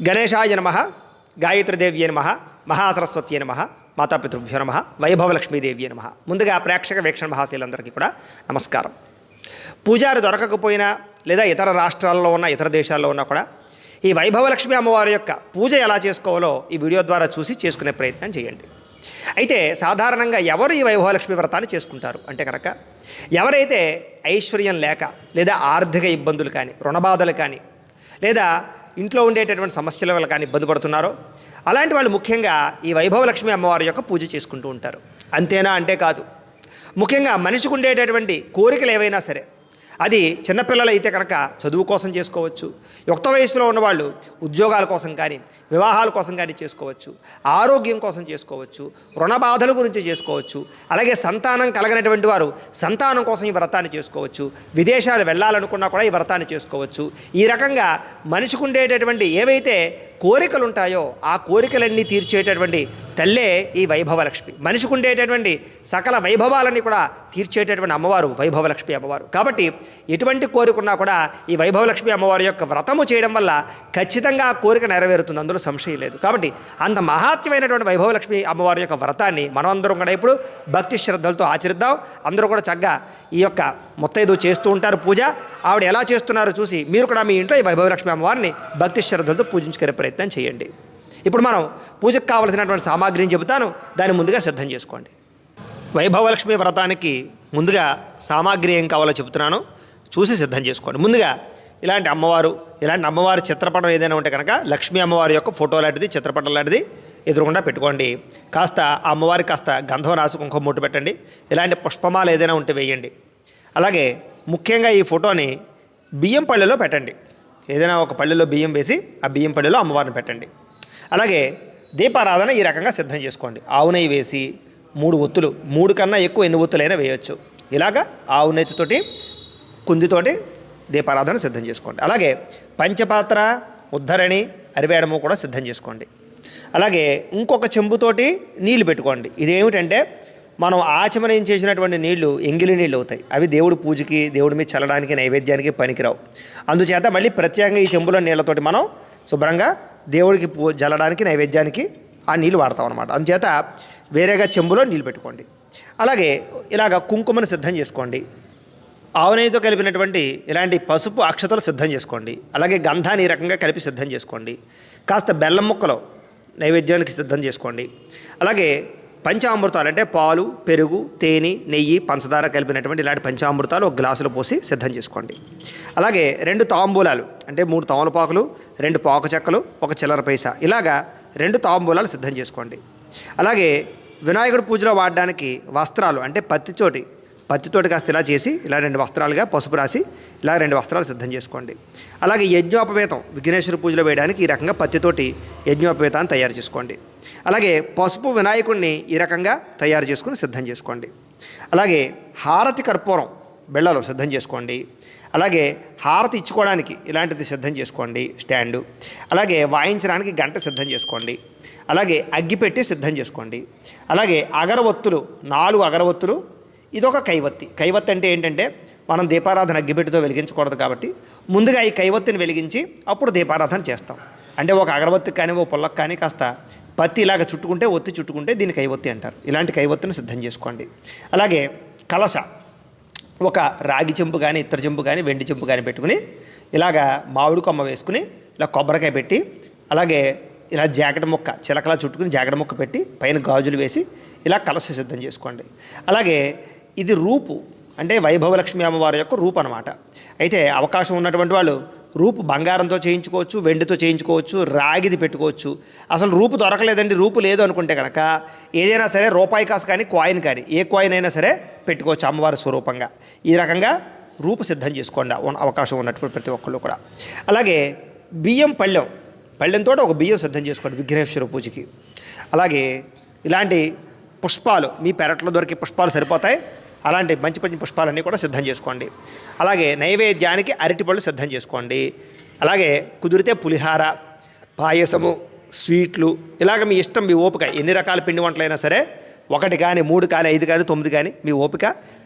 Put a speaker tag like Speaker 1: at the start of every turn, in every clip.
Speaker 1: గణేశాయ నమః, గాయత్రీదేవ్యే నమః, మహాసరస్వత్యే నమః, మాతాపితృభ్యో నమః, వైభవలక్ష్మీదేవ్యే నమః. ముందుగా ప్రేక్షక వీక్షణ మహాశీలందరికీ కూడా నమస్కారం. పూజారి దొరకకపోయినా లేదా ఇతర రాష్ట్రాల్లో ఉన్న ఇతర దేశాల్లో ఉన్నా కూడా ఈ వైభవలక్ష్మి అమ్మవారి యొక్క పూజ ఎలా చేసుకోవాలో ఈ వీడియో ద్వారా చూసి చేసుకునే ప్రయత్నం చేయండి. అయితే సాధారణంగా ఎవరు ఈ వైభవలక్ష్మి వ్రతాన్ని చేసుకుంటారు అంటే కనుక ఎవరైతే ఐశ్వర్యం లేక లేదా ఆర్థిక ఇబ్బందులు కానీ రుణబాధలు కానీ లేదా ఇంట్లో ఉండేటటువంటి సమస్యల వల్ల కానీ ఇబ్బంది పడుతున్నారో అలాంటి వాళ్ళు ముఖ్యంగా ఈ వైభవలక్ష్మి అమ్మవారి యొక్క పూజ చేసుకుంటూ ఉంటారు. అంతేనా అంటే కాదు. ముఖ్యంగా మనిషికి ఉండేటటువంటి కోరికలు ఏవైనా సరే అది చిన్నపిల్లలు అయితే కనుక చదువు కోసం చేసుకోవచ్చు, యుక్త వయసులో ఉన్నవాళ్ళు ఉద్యోగాల కోసం కానీ వివాహాల కోసం కానీ చేసుకోవచ్చు, ఆరోగ్యం కోసం చేసుకోవచ్చు, రుణ బాధల గురించి చేసుకోవచ్చు, అలాగే సంతానం కలగనటువంటి వారు సంతానం కోసం ఈ వ్రతాన్ని చేసుకోవచ్చు, విదేశాలు వెళ్ళాలనుకున్నా కూడా ఈ వ్రతాన్ని చేసుకోవచ్చు. ఈ రకంగా మనిషికి ఉండేటటువంటి ఏవైతే కోరికలు ఉంటాయో ఆ కోరికలన్నీ తీర్చేటటువంటి తల్లే ఈ వైభవలక్ష్మి. మనిషికి ఉండేటటువంటి సకల వైభవాలన్నీ కూడా తీర్చేటటువంటి అమ్మవారు వైభవలక్ష్మి అమ్మవారు. కాబట్టి ఎటువంటి కోరికన్నా కూడా ఈ వైభవలక్ష్మి అమ్మవారి యొక్క వ్రతము చేయడం వల్ల ఖచ్చితంగా ఆ కోరిక నెరవేరుతుంది, అందులో సంశయం లేదు. కాబట్టి అంత మహాత్యమైనటువంటి వైభవలక్ష్మి అమ్మవారి యొక్క వ్రతాన్ని మనం అందరం కూడా ఇప్పుడు భక్తి శ్రద్ధలతో ఆచరిద్దాం. అందరూ కూడా చక్కగా ఈ యొక్క ముత్తైదు చేస్తూ ఉంటారు పూజ. ఆవిడ ఎలా చేస్తున్నారో చూసి మీరు కూడా మీ ఇంట్లో ఈ వైభవలక్ష్మి అమ్మవారిని భక్తి శ్రద్ధలతో పూజించుకునే ప్రయత్నం చేయండి. ఇప్పుడు మనం పూజకు కావలసినటువంటి సామాగ్రిని చెబుతాను, దాన్ని ముందుగా సిద్ధం చేసుకోండి. వైభవలక్ష్మి వ్రతానికి ముందుగా సామాగ్రి ఏం కావాలో చెబుతున్నాను, చూసి సిద్ధం చేసుకోండి. ముందుగా ఇలాంటి అమ్మవారి చిత్రపటం ఏదైనా ఉంటే కనుక లక్ష్మీ అమ్మవారి యొక్క ఫోటో లాంటిది చిత్రపటం లాంటిది ఎదురుకుండా పెట్టుకోండి. కాస్త ఆ అమ్మవారికి కాస్త గంధం రాసి కుంకుమ ముట్టు పెట్టండి. ఇలాంటి పుష్పమాలు ఏదైనా ఉంటే వేయండి. అలాగే ముఖ్యంగా ఈ ఫోటోని బియ్యం పళ్ళెలో పెట్టండి. ఏదైనా ఒక పళ్ళెలో బియ్యం వేసి ఆ బియ్యం పళ్ళెలో అమ్మవారిని పెట్టండి. అలాగే దీపారాధన ఈ రకంగా సిద్ధం చేసుకోండి. ఆవు నెయ్యి వేసి 3 ఒత్తులు, 3 కన్నా ఎక్కువ ఎన్ని ఒత్తులైనా వేయచ్చు. ఇలాగా ఆవు నెయ్యితోటి కుందితోటి దీపారాధన సిద్ధం చేసుకోండి. అలాగే పంచపాత్ర, ఉద్ధరణి, అరివేడము కూడా సిద్ధం చేసుకోండి. అలాగే ఇంకొక చెంబుతోటి నీళ్లు పెట్టుకోండి. ఇదేమిటంటే మనం ఆచమనం చేసినటువంటి నీళ్లు ఎంగిలి నీళ్ళు అవుతాయి. అవి దేవుడి పూజకి దేవుడి మీద చల్లడానికి నైవేద్యానికి పనికిరావు. అందుచేత మళ్ళీ ప్రత్యేకంగా ఈ చెంబులో నీళ్లతోటి మనం శుభ్రంగా దేవుడికి జల్లడానికి నైవేద్యానికి ఆ నీళ్ళు వాడతాం అన్నమాట. అందుచేత వేరేగా చెంబులో నీళ్ళు పెట్టుకోండి. అలాగే ఇలాగ కుంకుమను సిద్ధం చేసుకోండి. ఆవు నెయ్యితో కలిపినటువంటి ఇలాంటి పసుపు అక్షతలు సిద్ధం చేసుకోండి. అలాగే గంధాన్ని ఈ రకంగా కలిపి సిద్ధం చేసుకోండి. కాస్త బెల్లం ముక్కలు నైవేద్యానికి సిద్ధం చేసుకోండి. అలాగే పంచామృతాలు అంటే పాలు, పెరుగు, తేనె, నెయ్యి, పంచదార కలిపినటువంటి ఇలాంటి పంచామృతాలు ఒక గ్లాసులో పోసి సిద్ధం చేసుకోండి. అలాగే 2 తాంబూలాలు అంటే 3 తమలపాకులు, 2 పాకు చెక్కలు, 1 చిల్లర పైసా, ఇలాగా 2 తాంబూలాలు సిద్ధం చేసుకోండి. అలాగే వినాయకుడి పూజలో వాడడానికి వస్త్రాలు అంటే పత్తితోటి కాస్త ఇలా చేసి ఇలా 2 వస్త్రాలుగా పసుపు రాసి ఇలా 2 వస్త్రాలు సిద్ధం చేసుకోండి. అలాగే యజ్ఞోపవేతం విఘ్నేశ్వర పూజలో వేయడానికి ఈ రకంగా పత్తితోటి యజ్ఞోపవేతాన్ని తయారు చేసుకోండి. అలాగే పసుపు వినాయకుడిని ఈ రకంగా తయారు చేసుకుని సిద్ధం చేసుకోండి. అలాగే హారతి కర్పూరం బెళ్ళలో సిద్ధం చేసుకోండి. అలాగే హారతి ఇచ్చుకోవడానికి ఇలాంటిది సిద్ధం చేసుకోండి స్టాండు. అలాగే వాయించడానికి గంట సిద్ధం చేసుకోండి. అలాగే అగ్గిపెట్టి సిద్ధం చేసుకోండి. అలాగే అగరవత్తులు 4 అగరవత్తులు, ఇదొక కైవత్తి. కైవత్తి అంటే ఏంటంటే మనం దీపారాధన అగ్గిపెట్టితో వెలిగించకూడదు కాబట్టి ముందుగా ఈ కైవత్తిని వెలిగించి అప్పుడు దీపారాధన చేస్తాం. అంటే ఒక అగరవత్తికి కానీ ఓ పుల్లకి కానీ కాస్త పత్తి ఇలాగ ఒత్తి చుట్టుకుంటే దీన్ని కైవత్తి అంటారు. ఇలాంటి కైవత్తిని సిద్ధం చేసుకోండి. అలాగే కలశ ఒక రాగి చెంబు కానీ ఇత్తర చెంబు కానీ వెండి చెంబు కానీ పెట్టుకుని ఇలాగా మామిడి కొమ్మ వేసుకుని ఇలా కొబ్బరికాయ పెట్టి అలాగే ఇలా జాకెట్ ముక్క చిలకలా చుట్టుకుని జాకెట్ ముక్క పెట్టి పైన గాజులు వేసి ఇలా కలశ సిద్ధం చేసుకోండి. అలాగే ఇది రూపు అంటే వైభవలక్ష్మి అమ్మవారి యొక్క రూపు అనమాట. అయితే అవకాశం ఉన్నటువంటి వాళ్ళు రూపు బంగారంతో చేయించుకోవచ్చు, వెండితో చేయించుకోవచ్చు, రాగిది పెట్టుకోవచ్చు. అసలు రూపు దొరకలేదండి, రూపు లేదు అనుకుంటే కనుక ఏదైనా సరే రూపాయి కాసు కానీ కాయిన్ కానీ ఏ కాయిన్ అయినా సరే పెట్టుకోవచ్చు అమ్మవారి స్వరూపంగా. ఈ రకంగా రూపు సిద్ధం చేసుకోండి అవకాశం ఉన్నటువంటి ప్రతి ఒక్కళ్ళు కూడా. అలాగే బియ్యం పళ్ళెంతో ఒక బియ్యం సిద్ధం చేసుకోండి విఘ్నేశ్వర పూజకి. అలాగే ఇలాంటి పుష్పాలు మీ పెరట్లో దొరికే పుష్పాలు సరిపోతాయి. అలాంటి మంచి పుష్పాలన్నీ కూడా సిద్ధం చేసుకోండి. అలాగే నైవేద్యానికి అరటిపళ్ళు సిద్ధం చేసుకోండి. అలాగే కుదిరితే పులిహార, పాయసము, స్వీట్లు ఇలాగ మీ ఇష్టం, మీ ఓపిక ఎన్ని రకాల పిండి వంటలైనా సరే 1 కానీ 3 కానీ 5 కానీ 9 కానీ మీ ఓపిక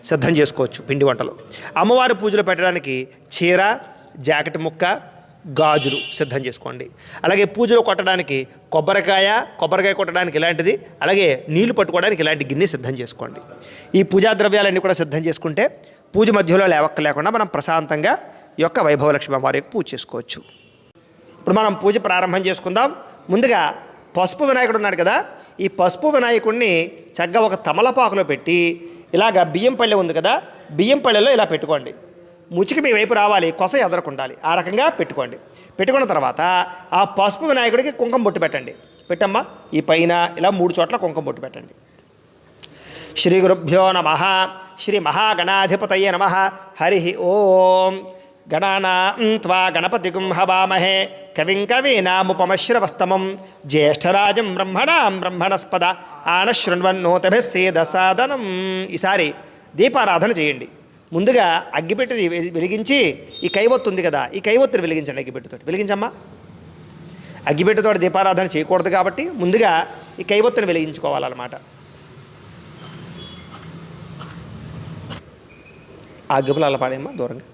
Speaker 1: సిద్ధం చేసుకోవచ్చు పిండి వంటలు. అమ్మవారి పూజలు పెట్టడానికి చీర, జాకెట్ ముక్క, గాజులు సిద్ధం చేసుకోండి. అలాగే పూజలో కొట్టడానికి కొబ్బరికాయ కొట్టడానికి ఇలాంటిది, అలాగే నీళ్లు పట్టుకోవడానికి ఇలాంటి గిన్నె సిద్ధం చేసుకోండి. ఈ పూజా ద్రవ్యాలన్నీ కూడా సిద్ధం చేసుకుంటే పూజ మధ్యలో లేకుండా మనం ప్రశాంతంగా ఈ యొక్క వైభవలక్ష్మి అమ్మవారి యొక్క పూజ చేసుకోవచ్చు. ఇప్పుడు మనం పూజ ప్రారంభం చేసుకుందాం. ముందుగా పసుపు వినాయకుడు ఉన్నాడు కదా, ఈ పసుపు వినాయకుడిని చక్కగా ఒక తమలపాకులో పెట్టి ఇలాగ బియ్యం పళ్ళె ఉంది కదా, బియ్యం పళ్ళెలో ఇలా పెట్టుకోండి. ముచికి మీ వైపు రావాలి, కొస ఎదరకుండాలి, ఆ రకంగా పెట్టుకోండి. పెట్టుకున్న తర్వాత ఆ పసుపు వినాయకుడికి కుంకుమ బొట్టు పెట్టండి. పెట్టమ్మా, ఈ పైన ఇలా 3 చోట్ల కుంకుమ బొట్టు పెట్టండి. శ్రీ గురుభ్యో నమః. శ్రీ మహాగణాధిపతయే నమః. హరి ఓం. గణానాం త్వా గణపతిగుం హవామహే కవిం కవీనాముపమశ్రవస్తమం జ్యేష్ఠరాజం బ్రహ్మణస్పద ఆనశృణ్వన్నోతభిస్సేదసాదనం. ఈసారి దీపారాధన చేయండి. ముందుగా అగ్గిపెట్టి వెలిగించి ఈ కైవొత్తు ఉంది కదా, ఈ కైవొత్తుని వెలిగించండి. అగ్గిపెట్టుతోటి వెలిగించమ్మా. అగ్గిపెట్టుతోటి దీపారాధన చేయకూడదు కాబట్టి ముందుగా ఈ కైవొత్తుని వెలిగించుకోవాలన్నమాట. ఆ అగ్గిపులు అలా పాడేమ్మా దూరంగా.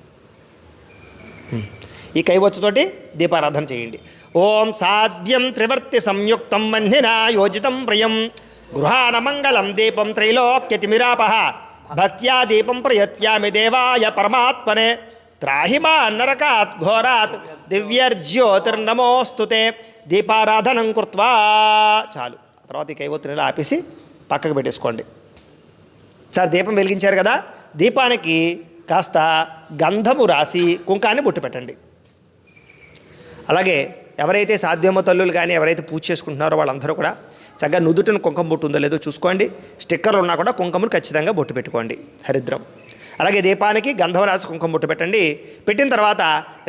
Speaker 1: ఈ కైవొత్తుతోటి దీపారాధన చేయండి. ఓం సాధ్యం త్రివర్తి సంయుక్తం మన్నినా యోజితం ప్రియం గృహాణ మంగళం దీపం త్రైలోక్యతిమిరాపహ భక్త్యా దీపం ప్రయత్యామి దేవాయ పరమాత్మనే త్రాహి మా నరకాత్ ఘోరాత్ దివ్యర్జ్యోతిర్నమోస్తుతే. దీపారాధనం కృత్వా. చాలు. తర్వాత ఈ కైవొత్తుని ఆపేసి పక్కకు పెట్టేసుకోండి. సార్ దీపం వెలిగించారు కదా, దీపానికి కాస్త గంధము రాసి కుంకాన్ని బొట్టు పెట్టండి. అలాగే ఎవరైతే సాధ్యమో తల్లులు కానీ ఎవరైతే పూజ చేసుకుంటున్నారో వాళ్ళందరూ కూడా చక్కగా నుదుటిని కుంకుమ బొట్టు ఉందో లేదో చూసుకోండి. స్టిక్కర్లు ఉన్నా కూడా కుంకుమను ఖచ్చితంగా బొట్టు పెట్టుకోండి, హరిద్రం. అలాగే దీపానికి గంధం రాసి కుంకుమ బొట్టు పెట్టండి. పెట్టిన తర్వాత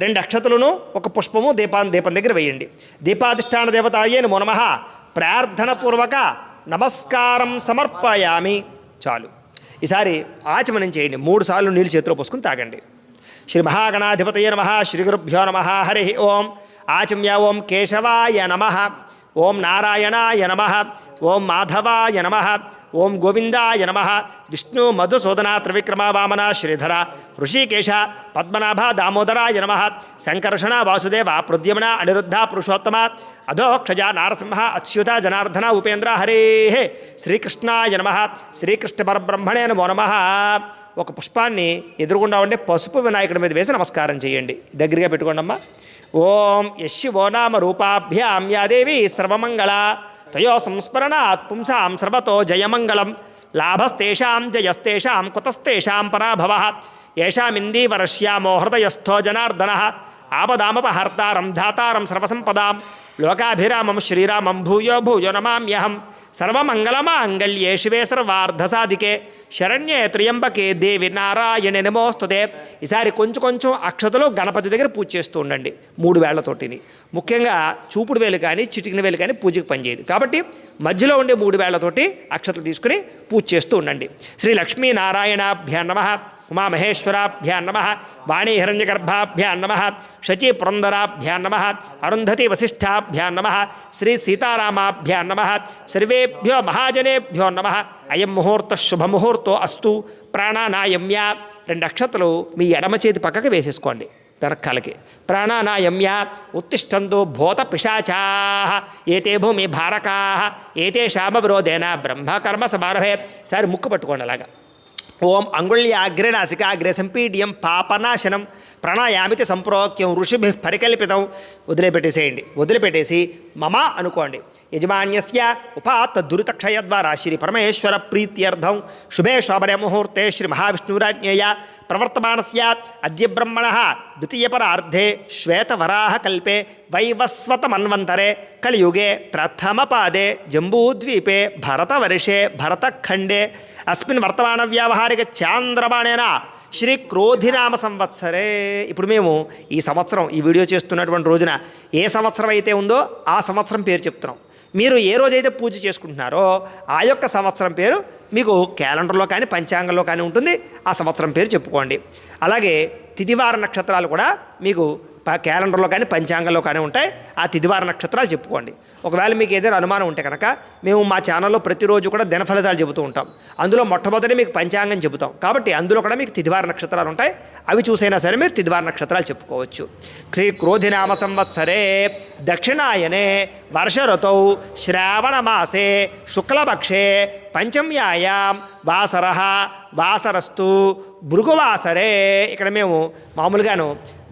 Speaker 1: 2 అక్షతలను ఒక పుష్పము దీపం దగ్గర వేయండి. దీపాధిష్టాన దేవతాయే నమో నమః ప్రార్థనపూర్వక నమస్కారం సమర్పయామి. చాలు. ఈసారి ఆచమనం చేయండి. 3 సార్లు నీళ్ళు చేతిలో పోసుకుని తాగండి. శ్రీ మహాగణాధిపతయే నమః. శ్రీ గురుభ్యో నమః. హరి ఓం. ఆచమ్య ఓం కేశవాయ నమః. ఓం నారాయణాయ నమః. ఓం మాధవాయ నమః. ఓం గోవిందాయ నమః. విష్ణు మధుసూదన త్రివిక్రమ వామన శ్రీధర ఋషికేశ పద్మనాభ దామోదరాయ నమః. సంకర్షణ వాసుదేవ ప్రద్యుమ్న అనిరుద్ధ పురుషోత్తమ అధోక్షజ నారసింహ అచ్యుత జనార్దన ఉపేంద్ర హరే శ్రీకృష్ణాయ నమః. శ్రీకృష్ణ పరబ్రహ్మణే నమో నమః. ఒక పుష్పాన్ని ఎదురుగుండా ఉండే పసుపు వినాయకుడి మీద వేసి నమస్కారం చేయండి. దగ్గరగా పెట్టుకోండి అమ్మా. ఓం యశివో నామ రూపాభ్యాం యా దేవి సర్వమంగళ తయో సంస్మరణాత్ పుంసాం సర్వతో జయమంగళం లాభస్తేషాం జయస్తేషాం కుతస్తేషాం పరాభవః ఏషామిందీవరశ్యామో హృదయస్థో జనార్దనః ఆపదామపహర్తారం ధాతారం సర్వసంపదాం లోకాభిరామం శ్రీరామం భూయో భూయో నమామ్యహం సర్వమంగళమాంగళ్యే శివే సర్వార్ధసాధికే శరణ్యే త్ర్యంబకే దేవి నారాయణి నమోస్తుతే. ఈసారి కొంచెం అక్షతలు గణపతి దగ్గర పూజ చేస్తూ ఉండండి 3 వేళ్లతోటిని. ముఖ్యంగా చూపుడు వేలు కానీ చిటికిన వేలు కానీ పూజకు పనిచేయదు కాబట్టి మధ్యలో ఉండే 3 వేళ్లతోటి అక్షతలు తీసుకుని పూజ చేస్తూ ఉండండి. శ్రీ లక్ష్మీనారాయణాభ్యాం నమః. ఉమామహేశ్వరాభ్యాం నమః. వాణీ హిరణ్యగర్భాభ్యాం నమః. శచీ పురందరాభ్యాం నమః. అరుంధతి వశిష్ఠాభ్యాం నమః. శ్రీ సీతారామాభ్యాం నమః. సర్వేభ్యో మహాజనేభ్యో నమః. అయం ముహూర్త శుభముహూర్తో అస్తు. ప్రాణానాయమ్య. 2 అక్షతలు మీ ఎడమ చేతి పక్కకి వేసేసుకోండి వెనకాలకి. ప్రాణానాయమ్య ఉత్తిష్టంతు భూత పిశాచాః ఏతే భూమి భారకాః ఏతేషామవిరోధేన బ్రహ్మకర్మ సమారభే. సరే ముక్కు పట్టుకోండి అలాగా. ఓం అంగుళ్యాగ్రే నాసికాగ్రే సంపీడ్యం పాపనాశనం ప్రాణాయామితి సంప్రోక్యం ఋషిభి పరికల్పితం. వదిలిపెట్టేసేయండి. వదిలిపెట్టేసి మమ అనుకోండి. యజమాన్యస్య ఉపాత్త దురితక్షయ ద్వారా శ్రీ పరమేశ్వర ప్రీత్యర్థం శుభే శోభనే ముహూర్తే శ్రీ మహావిష్ణురాజ్ఞేయ ప్రవర్తమానస్య అద్య బ్రహ్మణః ద్వితీయపరార్ధే శ్వేతవరాహ కల్పే వైవస్వతమన్వంతరే కలియుగే ప్రథమపాదే జంబూద్వీపే భరతవర్షే భరతఖండే అస్మిన్ వర్తమాన వ్యావహారిక చాంద్రమాణేన శ్రీ క్రోధినామ సంవత్సరే. ఇప్పుడు మేము ఈ సంవత్సరం ఈ వీడియో చేస్తున్నటువంటి రోజున ఏ సంవత్సరం అయితే ఉందో ఆ సంవత్సరం పేరు చెప్తున్నాం. మీరు ఏ రోజైతే పూజ చేసుకుంటున్నారో ఆ యొక్క సంవత్సరం పేరు మీకు క్యాలెండర్లో కానీ పంచాంగంలో కానీ ఉంటుంది. ఆ సంవత్సరం పేరు చెప్పుకోండి. అలాగే తిథివార నక్షత్రాలు కూడా మీకు క్యాలెండర్లో కానీ పంచాంగంలో కానీ ఉంటాయి. ఆ తిథివార నక్షత్రాలు చెప్పుకోండి. ఒకవేళ మీకు ఏదైనా అనుమానం ఉంటే కనుక మేము మా ఛానల్లో ప్రతిరోజు కూడా దిన ఫలితాలు చెబుతూ ఉంటాం. అందులో మొట్టమొదటి మీకు పంచాంగం చెబుతాం కాబట్టి అందులో కూడా మీకు తిథివార నక్షత్రాలు ఉంటాయి. అవి చూసైనా సరే మీరు తిథివార నక్షత్రాలు చెప్పుకోవచ్చు. శ్రీ క్రోధినామ సంవత్సరే దక్షిణాయనే వర్ష ఋతౌ శ్రావణ మాసే శుక్లపక్షే పంచమ్యాయాం వాసర వాసరస్తు భృగువాసరే. ఇక్కడ మేము మామూలుగాను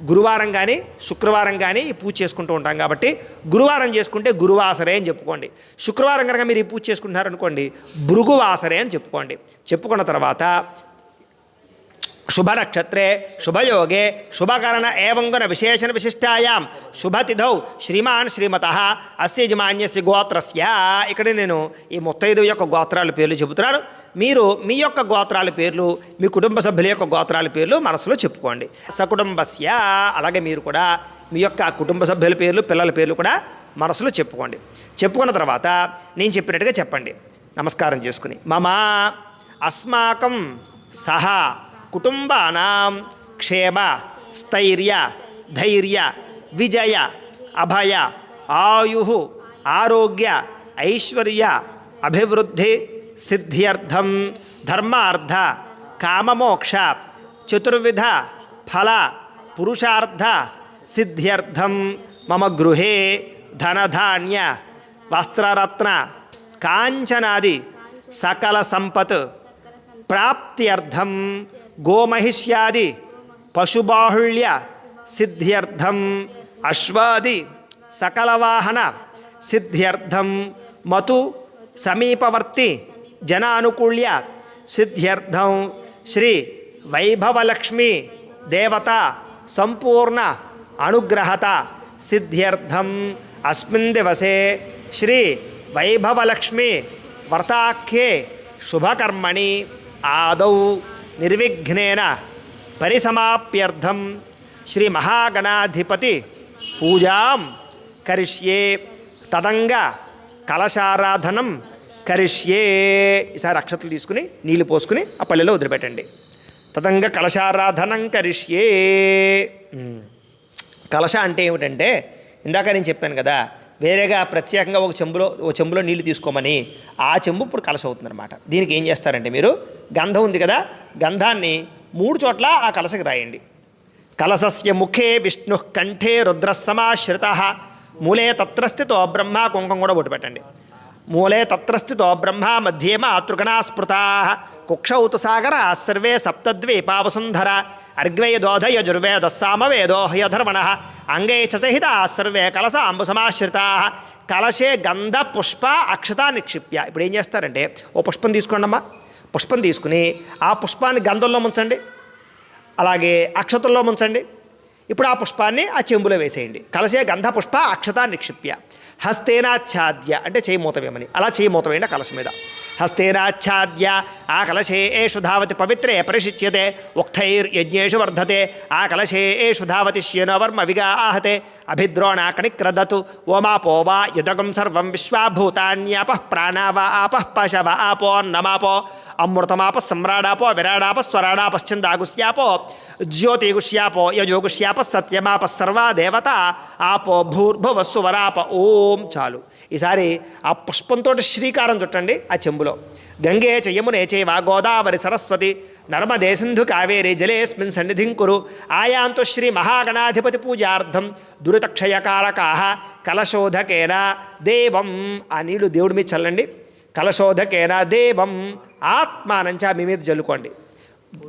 Speaker 1: గురువారం కానీ శుక్రవారం కానీ ఈ పూజ చేసుకుంటూ ఉంటాం కాబట్టి గురువారం చేసుకుంటే గురువాసరే అని చెప్పుకోండి. శుక్రవారం కనుక మీరు ఈ పూజ చేసుకుంటున్నారనుకోండి భృగువాసరే అని చెప్పుకోండి. చెప్పుకున్న తర్వాత శుభ నక్షత్రే శుభయోగే శుభకరణ ఏవంగున విశేషణ విశిష్టాయాం శుభతిథౌ శ్రీమాన్ శ్రీమతః అస్య యజమాన్యస్య గోత్రస్య. ఇక్కడ నేను ఈ 35 యొక్క గోత్రాల పేర్లు చెబుతున్నాను. మీరు మీ యొక్క గోత్రాల పేర్లు మీ కుటుంబ సభ్యుల యొక్క గోత్రాల పేర్లు మనసులో చెప్పుకోండి. సకుటుంబస్య అలాగే మీరు కూడా మీ యొక్క కుటుంబ సభ్యుల పేర్లు పిల్లల పేర్లు కూడా మనసులో చెప్పుకోండి. చెప్పుకున్న తర్వాత నేను చెప్పినట్టుగా చెప్పండి నమస్కారం చేసుకుని. మమ అస్మాకం సహా కుటుంబానాం క్షేమ స్థైర్య ధైర్య విజయ అభయ ఆయు ఆరోగ్య ఐశ్వర్య అభివృద్ధి సిద్ధ్యర్థం ధర్మార్థ కామమోక్ష చతుర్విధ ఫల పురుషార్థ సిద్ధ్యర్థం మమ గృహే ధనధాన్య వస్త్రరత్న కాంచనాది సకల సంపత్ ప్రాప్త్యర్థం గోమహిష్యాది పశుబాహుళ్య సిద్ధ్యర్థం అశ్వాది సకలవాహన సిద్ధ్యర్థం మతు సమీపవర్తి జనానుకూల్య సిద్ధ్యర్థం శ్రీ వైభవలక్ష్మి దేవత సంపూర్ణ అనుగ్రహత సిద్ధ్యర్థం అస్మిన్ దివసే శ్రీ వైభవలక్ష్మి వ్రతాఖ్యే శుభకర్మణి ఆదౌ నిర్విఘ్నేన పరిసమాప్యర్థం శ్రీ మహాగణాధిపతి పూజాం కరిష్యే తదంగ కలశారాధనం కరిష్యే. ఈసారి అక్షతలు తీసుకుని నీళ్ళు పోసుకుని ఆ పల్లెలో వదిలిపెట్టండి. తదంగ కలశారాధనం కరిష్యే. కలశ అంటే ఏమిటంటే ఇందాక నేను చెప్పాను కదా వేరేగా ప్రత్యేకంగా ఒక చెంబులో నీళ్లు తీసుకోమని. ఆ చెంబు ఇప్పుడు కలశ అవుతుందన్నమాట. దీనికి ఏం చేస్తారంటే మీరు గంధం ఉంది కదా గంధాన్ని 3 చోట్ల ఆ కలశకి రాయండి. కలశస్య ముఖే విష్ణు కంఠే రుద్రసమాశ్రిత మూలే తత్రస్థితో బ్రహ్మ. కుంకం కూడా బొట్టు పెట్టండి. మూలే తత్రస్థితో బ్రహ్మ మధ్యే మాతృగణా స్మృతా కుక్షౌతు సాగర సర్వే సప్తద్వీపావసుంధర అర్గ్వేదోధ యజుర్వేద సామవేదో హయధర్మణ అంగై చ సహిత సర్వే కలశ అంబుసమాశ్రితా. కలశే గంధ పుష్ప అక్షత నిక్షిప్య. ఇప్పుడు ఏం చేస్తారంటే ఓ పుష్పం తీసుకోండి అమ్మా. పుష్పం తీసుకుని ఆ పుష్పాన్ని గంధంలో ముంచండి, అలాగే అక్షతల్లో ముంచండి. ఇప్పుడు ఆ పుష్పాన్ని ఆ చెంబులో వేసేయండి. కలశే గంధ పుష్ప అక్షత నిక్షిప్య. హస్తేనాచ్ఛాద్య అంటే చేయి మూత వేయమని. అలా చేయి మూత వేయండి కలశ మీద. హస్తేనాచ్ఛాద్య ఆ కలశే ఏషు ధావతి పవిత్రే పరిశిచ్యతే ఉక్తైర్యజ్ఞేషు వర్ధతే ఆ కలశే ఏషు ధావతి శ్యేనోవర్మ విగా ఆహతే అభిద్రోణాకణిక్రదతు ఓమాపో వా యుదగం సర్వం విశ్వాభూతాన్యాపః ప్రాణావా ఆపః పశవ ఆపోన్నమాపో అమృతమాప సమ్రాడాపో విరాడాప స్వరాడాపశ్చందాగుష్యాపో జ్యోతిగుష్యాపో యజోగుష్యాప సత్యమాప సర్వా దేవత ఆపో భూర్భువస్సువరాప. ఓం. చాలు. ఈసారి ఆ పుష్పంతో శ్రీకారం చుట్టండి ఆ చెంబులో. గంగే చ యమునే చైవ గోదావరి సరస్వతి నర్మదే సింధు కావేరి జలేస్మిన్ సన్నిధిం కురు ఆయాంతు శ్రీ మహాగణాధిపతి పూజార్థం దురితక్షయకారకా కలశోధకేన దేవం. ఆ నీళ్లు దేవుడి మీద చల్లండి. కలశోధకేన దేవం ఆత్మానంచ మీ మీద జల్లుకోండి.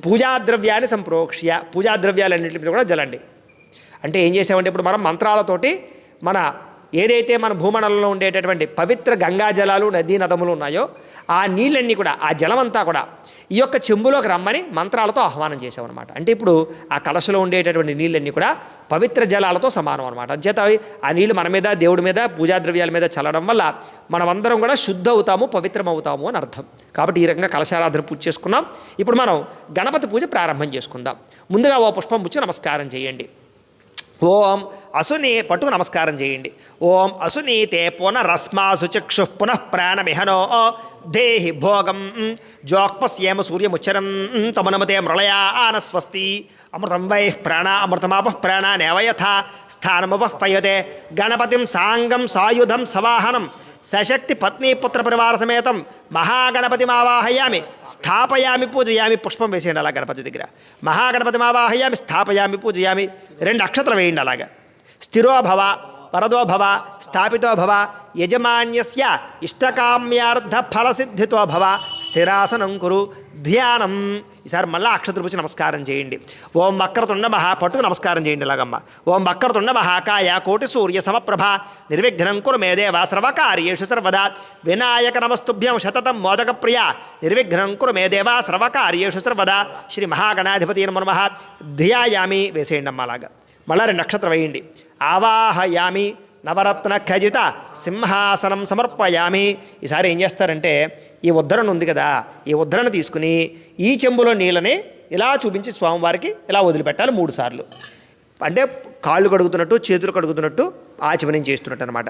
Speaker 1: పూజాద్రవ్యాన్ని సంప్రోక్ష్య పూజాద్రవ్యాలన్నింటి మీద కూడా జల్లండి. అంటే ఏం చేసామంటే ఇప్పుడు మనం మంత్రాలతోటి మన ఏదైతే మన భూమండలంలో ఉండేటటువంటి పవిత్ర గంగా జలాలు నదీ నదములు ఉన్నాయో ఆ నీళ్ళన్నీ కూడా ఆ జలమంతా కూడా ఈ యొక్క చెంబులోకి రమ్మని మంత్రాలతో ఆహ్వానం చేసామన్నమాట. అంటే ఇప్పుడు ఆ కలశలో ఉండేటటువంటి నీళ్ళన్నీ కూడా పవిత్ర జలాలతో సమానం అనమాట. అంచేత ఆ నీళ్ళు మన మీద దేవుడి మీద పూజాద్రవ్యాల మీద చల్లడం వల్ల మనమందరం కూడా శుద్ధ అవుతాము పవిత్రం అవుతాము అని అర్థం. కాబట్టి ఈ రకంగా కలశారాధన పూజ చేసుకున్నాం. ఇప్పుడు మనం గణపతి పూజ ప్రారంభం చేసుకుందాం. ముందుగా ఓ పుష్పం పుచ్చి నమస్కారం చేయండి. ఓం అసుని పట్టుకు నమస్కారం చేయండి. ఓం అసునీతే పునరస్మాసు చక్షు పునః ప్రాణమిహనో దేహి భోగం జోక్పస్యేమ సూర్యముచ్చరం తమనమతే మృళయాన స్వస్తి అమృతం వై ప్రాణ అమృతమాపః ప్రాణానేవ యథా స్థానమపః పయతే గణపతిం సాంగం సాయుధం సవాహనం సశక్తి పత్నీపుత్ర పరివార సమేతం మహాగణపతిమావాహయామి స్థాపయామి పూజయామి. పుష్పం వేసేయండి అలా గణపతి దగ్గర. మహాగణపతిమావాహయామి స్థాపయామి పూజయామి. 2 అక్షతలు వేయండి అలాగా. స్థిరో భవ పరదో భవ స్థాపితో భవ యజమాన్యస్య ఇష్టకామ్యార్థ ఫలసిద్ధితో భవ స్థిరాసనం కురు ధ్యానం. ఈసారి మళ్ళీ అక్షతలు పూచి నమస్కారం చేయండి. ఓం వక్రతుండ మహా పట్టుకు నమస్కారం చేయండి ఇలాగమ్మ. ఓం వక్రతుండ మహాకాయ కోటి సూర్య సమప్రభ నిర్విఘ్నం కురు మే దేవ సర్వకార్యేషు సర్వదా వినాయక నమస్తుభ్యం శతతం మోదక ప్రియ నిర్విఘ్నం కురు మే దేవ సర్వకార్యేషు సర్వదా శ్రీ మహాగణాధిపతి నమః ధ్యాయామి వేసేయండి అమ్మ అలాగా. మళ్ళీ 2 నక్షత్రం వేయండి. ఆవాహయామి నవరత్న ఖజిత సింహాసనం సమర్పయామి. ఈసారి ఏం చేస్తారంటే ఈ ఉద్ధరణ ఉంది కదా, ఈ ఉద్ధరణ తీసుకుని ఈ చెంబులో నీళ్ళని ఇలా చూపించి స్వామివారికి ఇలా వదిలిపెట్టాలి 3 సార్లు. అంటే కాళ్ళు కడుగుతున్నట్టు చేతులు కడుగుతున్నట్టు ఆచమనం చేస్తున్నట్టు అనమాట.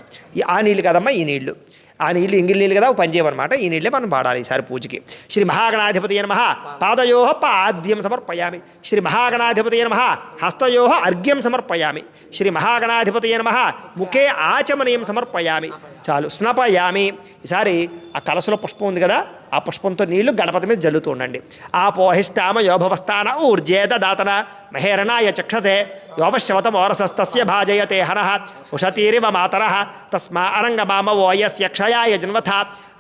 Speaker 1: ఆ నీళ్ళు కదమ్మా ఈ నీళ్ళు. ఆ నీళ్ళు ఇంగిల్ నీళ్ళు కదా పని చేయమన్నమాట. ఈ నీళ్ళే మనం వాడాలి ఈసారి పూజకి. శ్రీ మహాగణాధిపతి నమః పాదయో పాద్యం సమర్పయామి. శ్రీ మహాగణాధిపతి నమః హస్తయో అర్ఘ్యం సమర్పయామి. శ్రీ మహాగణాధిపతి నమః ముఖే ఆచమనీయం సమర్పయామి. చాలు స్నపయామి. ఈసారి ఆ కలసలో పుష్పం ఉంది కదా, ఆ పుష్పంతో నీళ్లు గణపతి మీద జల్లుతూ ఉండండి. ఆపోహిష్టామ యోభవస్థాన ఊర్జేద దాతన మహేరణాయ చక్షసే యోపశవతమోరసస్తస్య భాజయతే హనః ఉషతీరివ మాతరః తస్మా అరంగమామవో యస్య క్షయాయ జన్మథ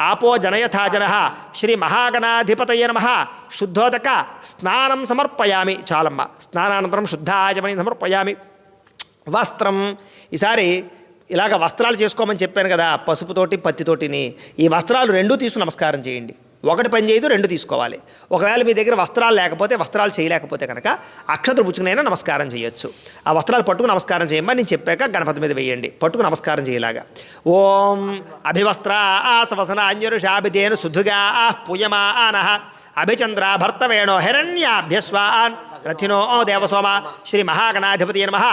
Speaker 1: ఆపో జనయథా జనః. శ్రీ మహాగణాధిపతయే నమః శుద్ధోదక స్నానం సమర్పయామి. చాలమ్మ. స్నానానంతరం శుద్ధాచమని సమర్పయామి. వస్త్రం. ఈసారి ఇలాగ వస్త్రాలు చేసుకోమని చెప్పాను కదా, పసుపుతోటి పత్తితోటిని. ఈ వస్త్రాలు 2 తీసుకుని నమస్కారం చేయండి. 1 పని చేయదు, 2 తీసుకోవాలి. ఒకవేళ మీ దగ్గర వస్త్రాలు లేకపోతే, వస్త్రాలు చేయలేకపోతే కనుక అక్షతలు పుచ్చుకునైనా నమస్కారం చేయొచ్చు. ఆ వస్త్రాలు పట్టుకు నమస్కారం చేయమని నేను చెప్పాక గణపతి మీద వేయండి. పట్టుకు నమస్కారం చేయలాగా. ఓం అభివస్త్ర ఆసవసనాంజరుషాభిధేను సుధుగా పూయమానః అభిచంద్ర భర్తవేణో హిరణ్యాభ్యస్వాన్ రథినో దేవసోమ. శ్రీ మహాగణాధిపతి నమః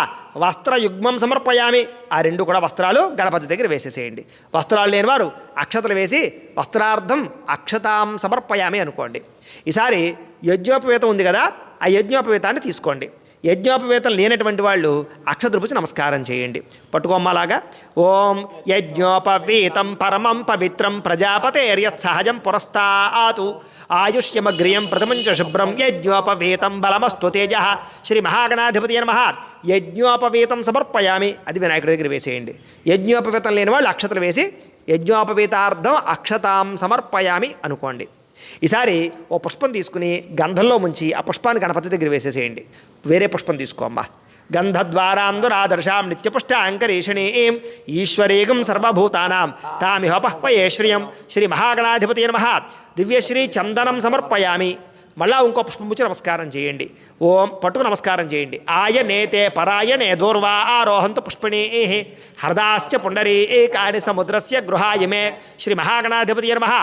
Speaker 1: వస్త్రయుగ్మం సమర్పయామి. ఆ 2 కూడా వస్త్రాలు గణపతి దగ్గర వేసేసేయండి. వస్త్రాలు లేని వారు అక్షతలు వేసి వస్త్రార్థం అక్షతాం సమర్పయామి అనుకోండి. ఈసారి యజ్ఞోపవేతం ఉంది కదా, ఆ యజ్ఞోపవేతాన్ని తీసుకోండి. యజ్ఞోపవేతం లేనటువంటి వాళ్ళు అక్షతలు పుచ్చి నమస్కారం చేయండి. పట్టుకోమ్మలాగా. ఓం యజ్ఞోపవీతం పరమం పవిత్రం ప్రజాపతేర్యత్ సహజం పురస్తాతు ఆయుష్యమగ్రియం ప్రథమంచ శుభ్రం యజ్ఞోపవీతం బలమస్తు తేజ. శ్రీ మహాగణాధిపతి నమః యజ్ఞోపవీతం సమర్పయామి. అది వినాయకుడి దగ్గర వేసేయండి. యజ్ఞోపవీతం లేని వాళ్ళు అక్షతలు వేసి యజ్ఞోపవీతార్థం అక్షతాం సమర్పయామి అనుకోండి. ఈసారి ఓ పుష్పం తీసుకుని గంధంలో ముంచి ఆ పుష్పాన్ని గణపతి దగ్గర వేసేసేయండి. వేరే పుష్పం తీసుకోమ్మా. గంధద్వారాందురాదర్శాం నిత్యపుష్టాంకరీషణీం ఈశ్వరీగం సర్వభూతానాం తామిహోపహ్వయే శ్రియం. శ్రీ మహాగణాధిపతి నమః దివ్యశ్రీ చందనం సమర్పయామి. మళ్ళా ఇంకో పుష్పం పుచ్చి నమస్కారం చేయండి. ఓం పట్టుకు నమస్కారం చేయండి. ఆయనేతే పరాయణే దూర్వా ఆరోహంతు పుష్పిణీ హరదాశ్చ పుండరీకాని సముద్రస్య గృహాయమే. శ్రీ మహాగణాధిపతి నమః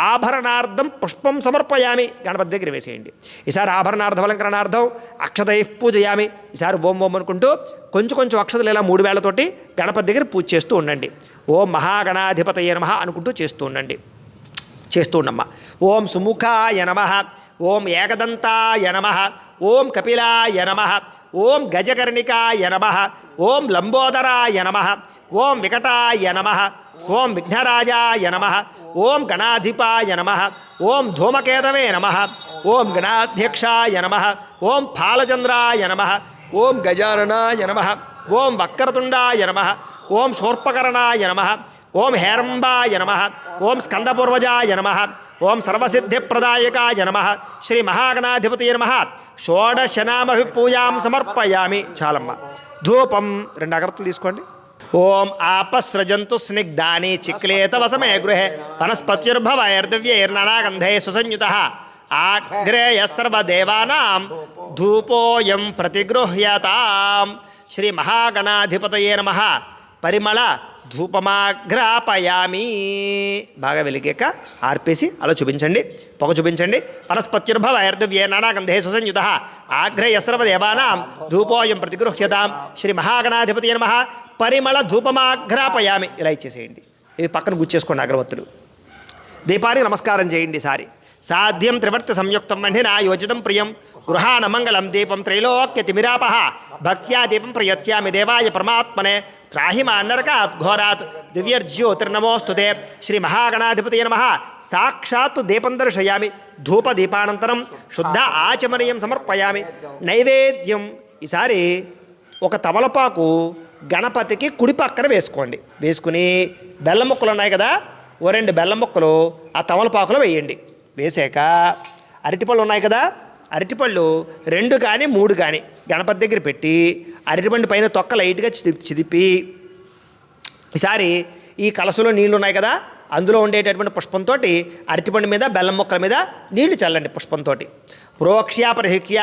Speaker 1: ఆభరణార్థం పుష్పం సమర్పయామి. గణపతి దగ్గర వేసేయండి. ఈసారి ఆభరణార్థాలంకరణార్థం అక్షతై పూజయామి. ఈసారి ఓం ఓం అనుకుంటూ కొంచెం అక్షతలు ఇలా 3 వేళ్లతోటి గణపతి దగ్గర పూజ చేస్తూ ఉండండి. ఓం మహాగణాధిపతయే నమః అనుకుంటూ చేస్తూ ఉండండి. చేస్తూ ఉండమ్మా. ఓం సుముఖాయ నమః. ఓం ఏకదంతాయ నమః. ఓం కపిలాయ నమః. ఓం గజకర్ణికాయ నమః. ఓం లంబోదరాయ నమః. ఓం వికటాయ నమః. ఓం విఘ్నరాజాయ నమః. ఓం గణాధిపాయ నమః. ఓం ధూమకేతవే నమః. ఓం గణాధ్యక్షాయ నమః. ఓం ఫాలచంద్రాయ నమః. ఓం గజాననాయ నమః. ఓం వక్రతుండాయ నమః. ఓం శూర్పకర్ణాయ నమః. ఓం హేరంబాయ నమః. ఓం స్కందపూర్వజాయ నమః. ఓం సర్వసిద్ధిప్రదాయకాయ నమః. శ్రీ మహాగణాధిపతి నమః షోడశనామభి పూజాం సమర్పయామి. చాలమ్మ. ధూపం 2 అగరత్తులు తీసుకోండి. ఓం ఆపస్రజంతు స్నిగ్ధాని చిక్లేత వసమే గృహే వనస్పత్యుర్భవైర్దివ్యైర్నానాగంధై సుసంయుతః ఆగ్రేయ సర్వదేవానాం ధూపోయం ప్రతిగృహ్యతాం. శ్రీ మహాగణాధిపతయే నమః పరిమళ ధూపమాఘ్రాపయామి. బాగా వెలిగాక ఆర్పేసి అలా చూపించండి, పొగ చూపించండి. వనస్పత్యుర్భవ ఐర్దివ్యే నానాగంధే సుసంయుత ఆఘ్రయ సర్వదేవానాం ధూపోయం ప్రతిగృహ్యతాం. శ్రీ మహాగణాధిపతి నమః. పరిమళ ధూపమాఘ్రాపయామి. ఇలా ఇచ్చేసేయండి. ఇవి పక్కన గుచ్చేసుకోండి అగరవత్తులు. దీపానికి నమస్కారం చేయండి. సారి సాధ్యం త్రివర్తి సంయుక్తం మండినా యోజితం ప్రియం గృహాణ మంగళం దీపం త్రైలోక్య తిమిరాపహ భక్త్యా దీపం ప్రయత్యామి దేవాయ పరమాత్మనే త్రాహి మా నరకాత్ ఘోరాత్ దివ్యర్జ్యోతిర్నమోస్తుతే. శ్రీ మహాగణాధిపతి నమః. సాక్షాత్తు దీపం దర్శయామి. ధూప దీపానంతరం శుద్ధ ఆచమనీయం సమర్పయామి. నైవేద్యం. ఈసారి ఒక తమలపాకు గణపతికి కుడి పక్కన వేసుకోండి. వేసుకుని బెల్లం ముక్కలు ఉన్నాయి కదా, ఓ 2 బెల్లం ముక్కలు ఆ తమలపాకులో వేయండి. వేసాక అరటిపళ్ళు ఉన్నాయి కదా, అరటిపళ్ళు 2 కానీ 3 కానీ గణపతి దగ్గర పెట్టి అరటిపండు పైన తొక్క లైట్గా చిదిపి ఈసారి ఈ కలసలో నీళ్లు ఉన్నాయి కదా, అందులో ఉండేటటువంటి పుష్పంతో అరటిపండు మీద బెల్లం మొక్కల మీద నీళ్లు చల్లండి పుష్పంతో. ప్రోక్ష్యా పరిహిక్య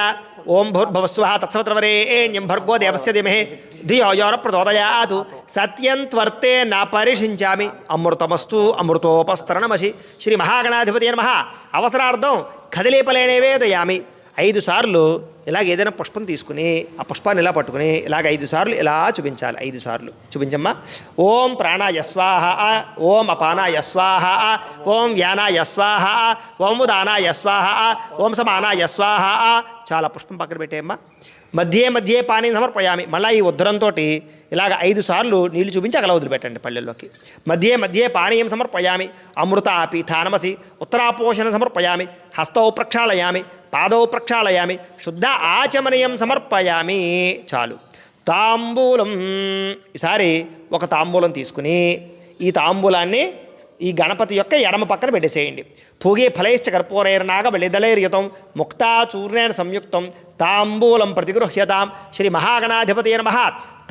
Speaker 1: ఓం భూర్భువస్వః తత్సవితుర్వరేణ్యం భర్గో దేవస్య ధీమహి ధియో యో నః ప్రచోదయాత్. సత్యం త్వర్తే నా పరిషించామి అమృతమస్తు అమృతోపస్తరణమసి. శ్రీ మహాగణాధిపతి నమః. అవసరార్థం కదిలీపలేనేవేదయామి. 5 సార్లు ఇలాగ ఏదైనా పుష్పం తీసుకుని ఆ పుష్పాన్ని ఇలా పట్టుకుని ఇలాగ 5 సార్లు ఇలా చూపించాలి. 5 సార్లు చూపించమ్మా. ఓం ప్రాణాయ స్వాహ, ఓం అపానాయ స్వాహ, ఓం వ్యానాయ స్వాహ, ఓం ఉదానాయ స్వాహ, ఓం సమానాయ స్వాహ. చాలా పుష్పం పక్కన పెట్టేయమ్మా. మధ్యే మధ్యే పానీయం సమర్పయామి. మళ్ళీ ఈ ఉద్ధరంతో ఇలాగ 5 సార్లు నీళ్లు చూపించి అలా వదిలిపెట్టండి పళ్ళెల్లోకి. మధ్యే మధ్యే పానీయం సమర్పయామి. అమృత పీఠానమసి ఉత్తరాపోషణ సమర్పయామి. హస్తౌ ప్రక్షాళయామి, పాదౌ ప్రక్షాళయామి, శుద్ధ ఆచమనీయం సమర్పయామి. చాలు. తాంబూలం. ఈసారి ఒక తాంబూలం తీసుకుని ఈ తాంబూలాన్ని ఈ గణపతి యొక్క ఎడమ పక్కన పెట్టేసేయండి. భోగే ఫలైశ్చ కర్పూరైర్నాగ బలిదలైర్యుతం ముక్తా చూర్ణేన సంయుక్తం తాంబూలం ప్రతిగృహ్యతాం. శ్రీ మహాగణాధిపతి నమః.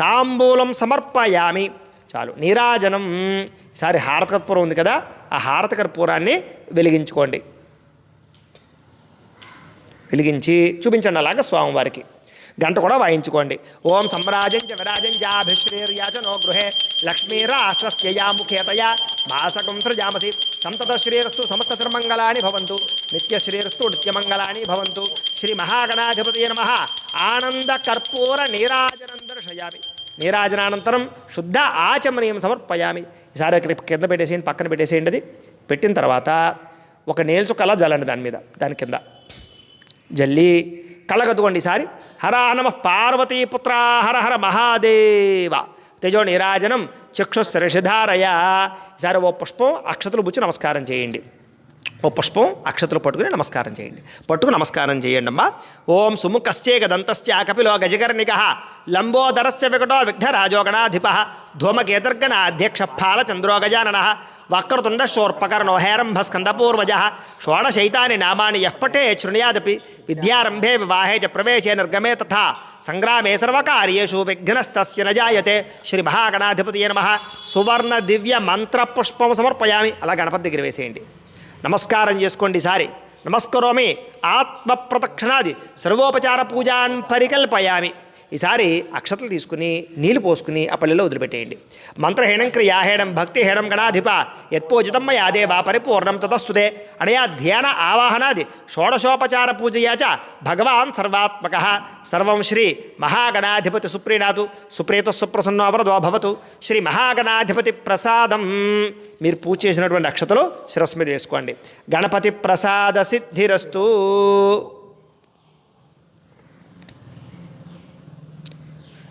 Speaker 1: తాంబూలం సమర్పయామి. చాలు. నీరాజనం. ఈసారి హారత కర్పూరం ఉంది కదా, ఆ హారత కర్పూరాన్ని వెలిగించుకోండి. వెలిగించి చూపించండి అలాగా స్వామివారికి. గంట కూడా వాయించుకోండి. ఓం సమ్రాజం చ విరాజం చాభిశ్రీర్యాచనో గృహే లక్ష్మీరాష్ట్రస్యయా ముఖేతయా మాసకం సృజామసి. సంతత శ్రీరస్తు సమస్త తిరుమంగళాని భవంతు. నిత్యశ్రీరస్తు నిత్యమంగళాని భవంతు. శ్రీ మహాగణాధిపతి నమః. ఆనంద కర్పూర నీరాజనం దర్శయామి. నీరాజనానంతరం శుద్ధ ఆచమనీయం సమర్పయామి. ఈసారి అక్కడ కింద పెట్టేసేయండి, పక్కన పెట్టేసేయండి. అది పెట్టిన తర్వాత ఒక నీళ్ళ చుక్క అలా జల్లండి దాని మీద, దాని కింద జల్లి కళ్ళగద్దుకోండి. ఈసారి హర నమః పార్వతీపుత్ర హర హర మహాదేవ. తేజో నీరాజనం చక్షుశ్రషిధారయ. ఈసారి ఓ పుష్పం అక్షతలు బుచ్చి నమస్కారం చేయండి. ఓ పుష్పం అక్షతలు పట్టుకుని నమస్కారం చేయండి. పట్టుకు నమస్కారం చేయండి అమ్మా. ఓం సుముఖశ్చేక దంతశ్చ కపిలో గజకర్ణిక లంబోదరశ్చ వికటో విఘ్నరాజో గణాధిప ధూమకేతుర్గణ అధ్యక్ష ఫాల చంద్రో గజానన వక్రతుండ శోర్పకర్ణో హేరంభ స్కందపూర్వజ షోడశైతాని నామాని యః పఠే శృణుయాదపి విద్యారంభే వివాహే చ ప్రవేశే నిర్గమే తథా సంగ్రామే సర్వకార్యేషు విఘ్నస్తస్య న జాయతే. శ్రీ మహాగణాధిపతి నమః. సువర్ణ దివ్య మంత్ర పుష్పం సమర్పయామి. అలా గణపతి దగ్గర వేసేయండి. నమస్కారం చేసుకోండి. ఈసారి నమస్కరోమి ఆత్మ ప్రదక్షిణాది సర్వోపచార పూజాన్ పరికల్పయామి. ఈసారి అక్షతలు తీసుకుని నీళ్లు పోసుకుని ఆ పల్లెలో వదిలిపెట్టేయండి. మంత్రహీనం క్రియాహీనం భక్తిహీనం గణాధిప యత్పూజితం మయా దేవా పరిపూర్ణం తతస్తుతే. అనయా ధ్యాన ఆవాహనాది షోడశోపచార పూజయా చ భగవాన్ సర్వాత్మక. సర్వం శ్రీ మహాగణాధిపతి సుప్రీణాతు సుప్రీత సుప్రసన్నో వరదో భవతు. శ్రీ మహాగణాధిపతి ప్రసాదం. మీరు పూజ చేసినటువంటి అక్షతలు శిరస్సు మీద వేసుకోండి. గణపతి ప్రసాద సిద్ధిరస్తు.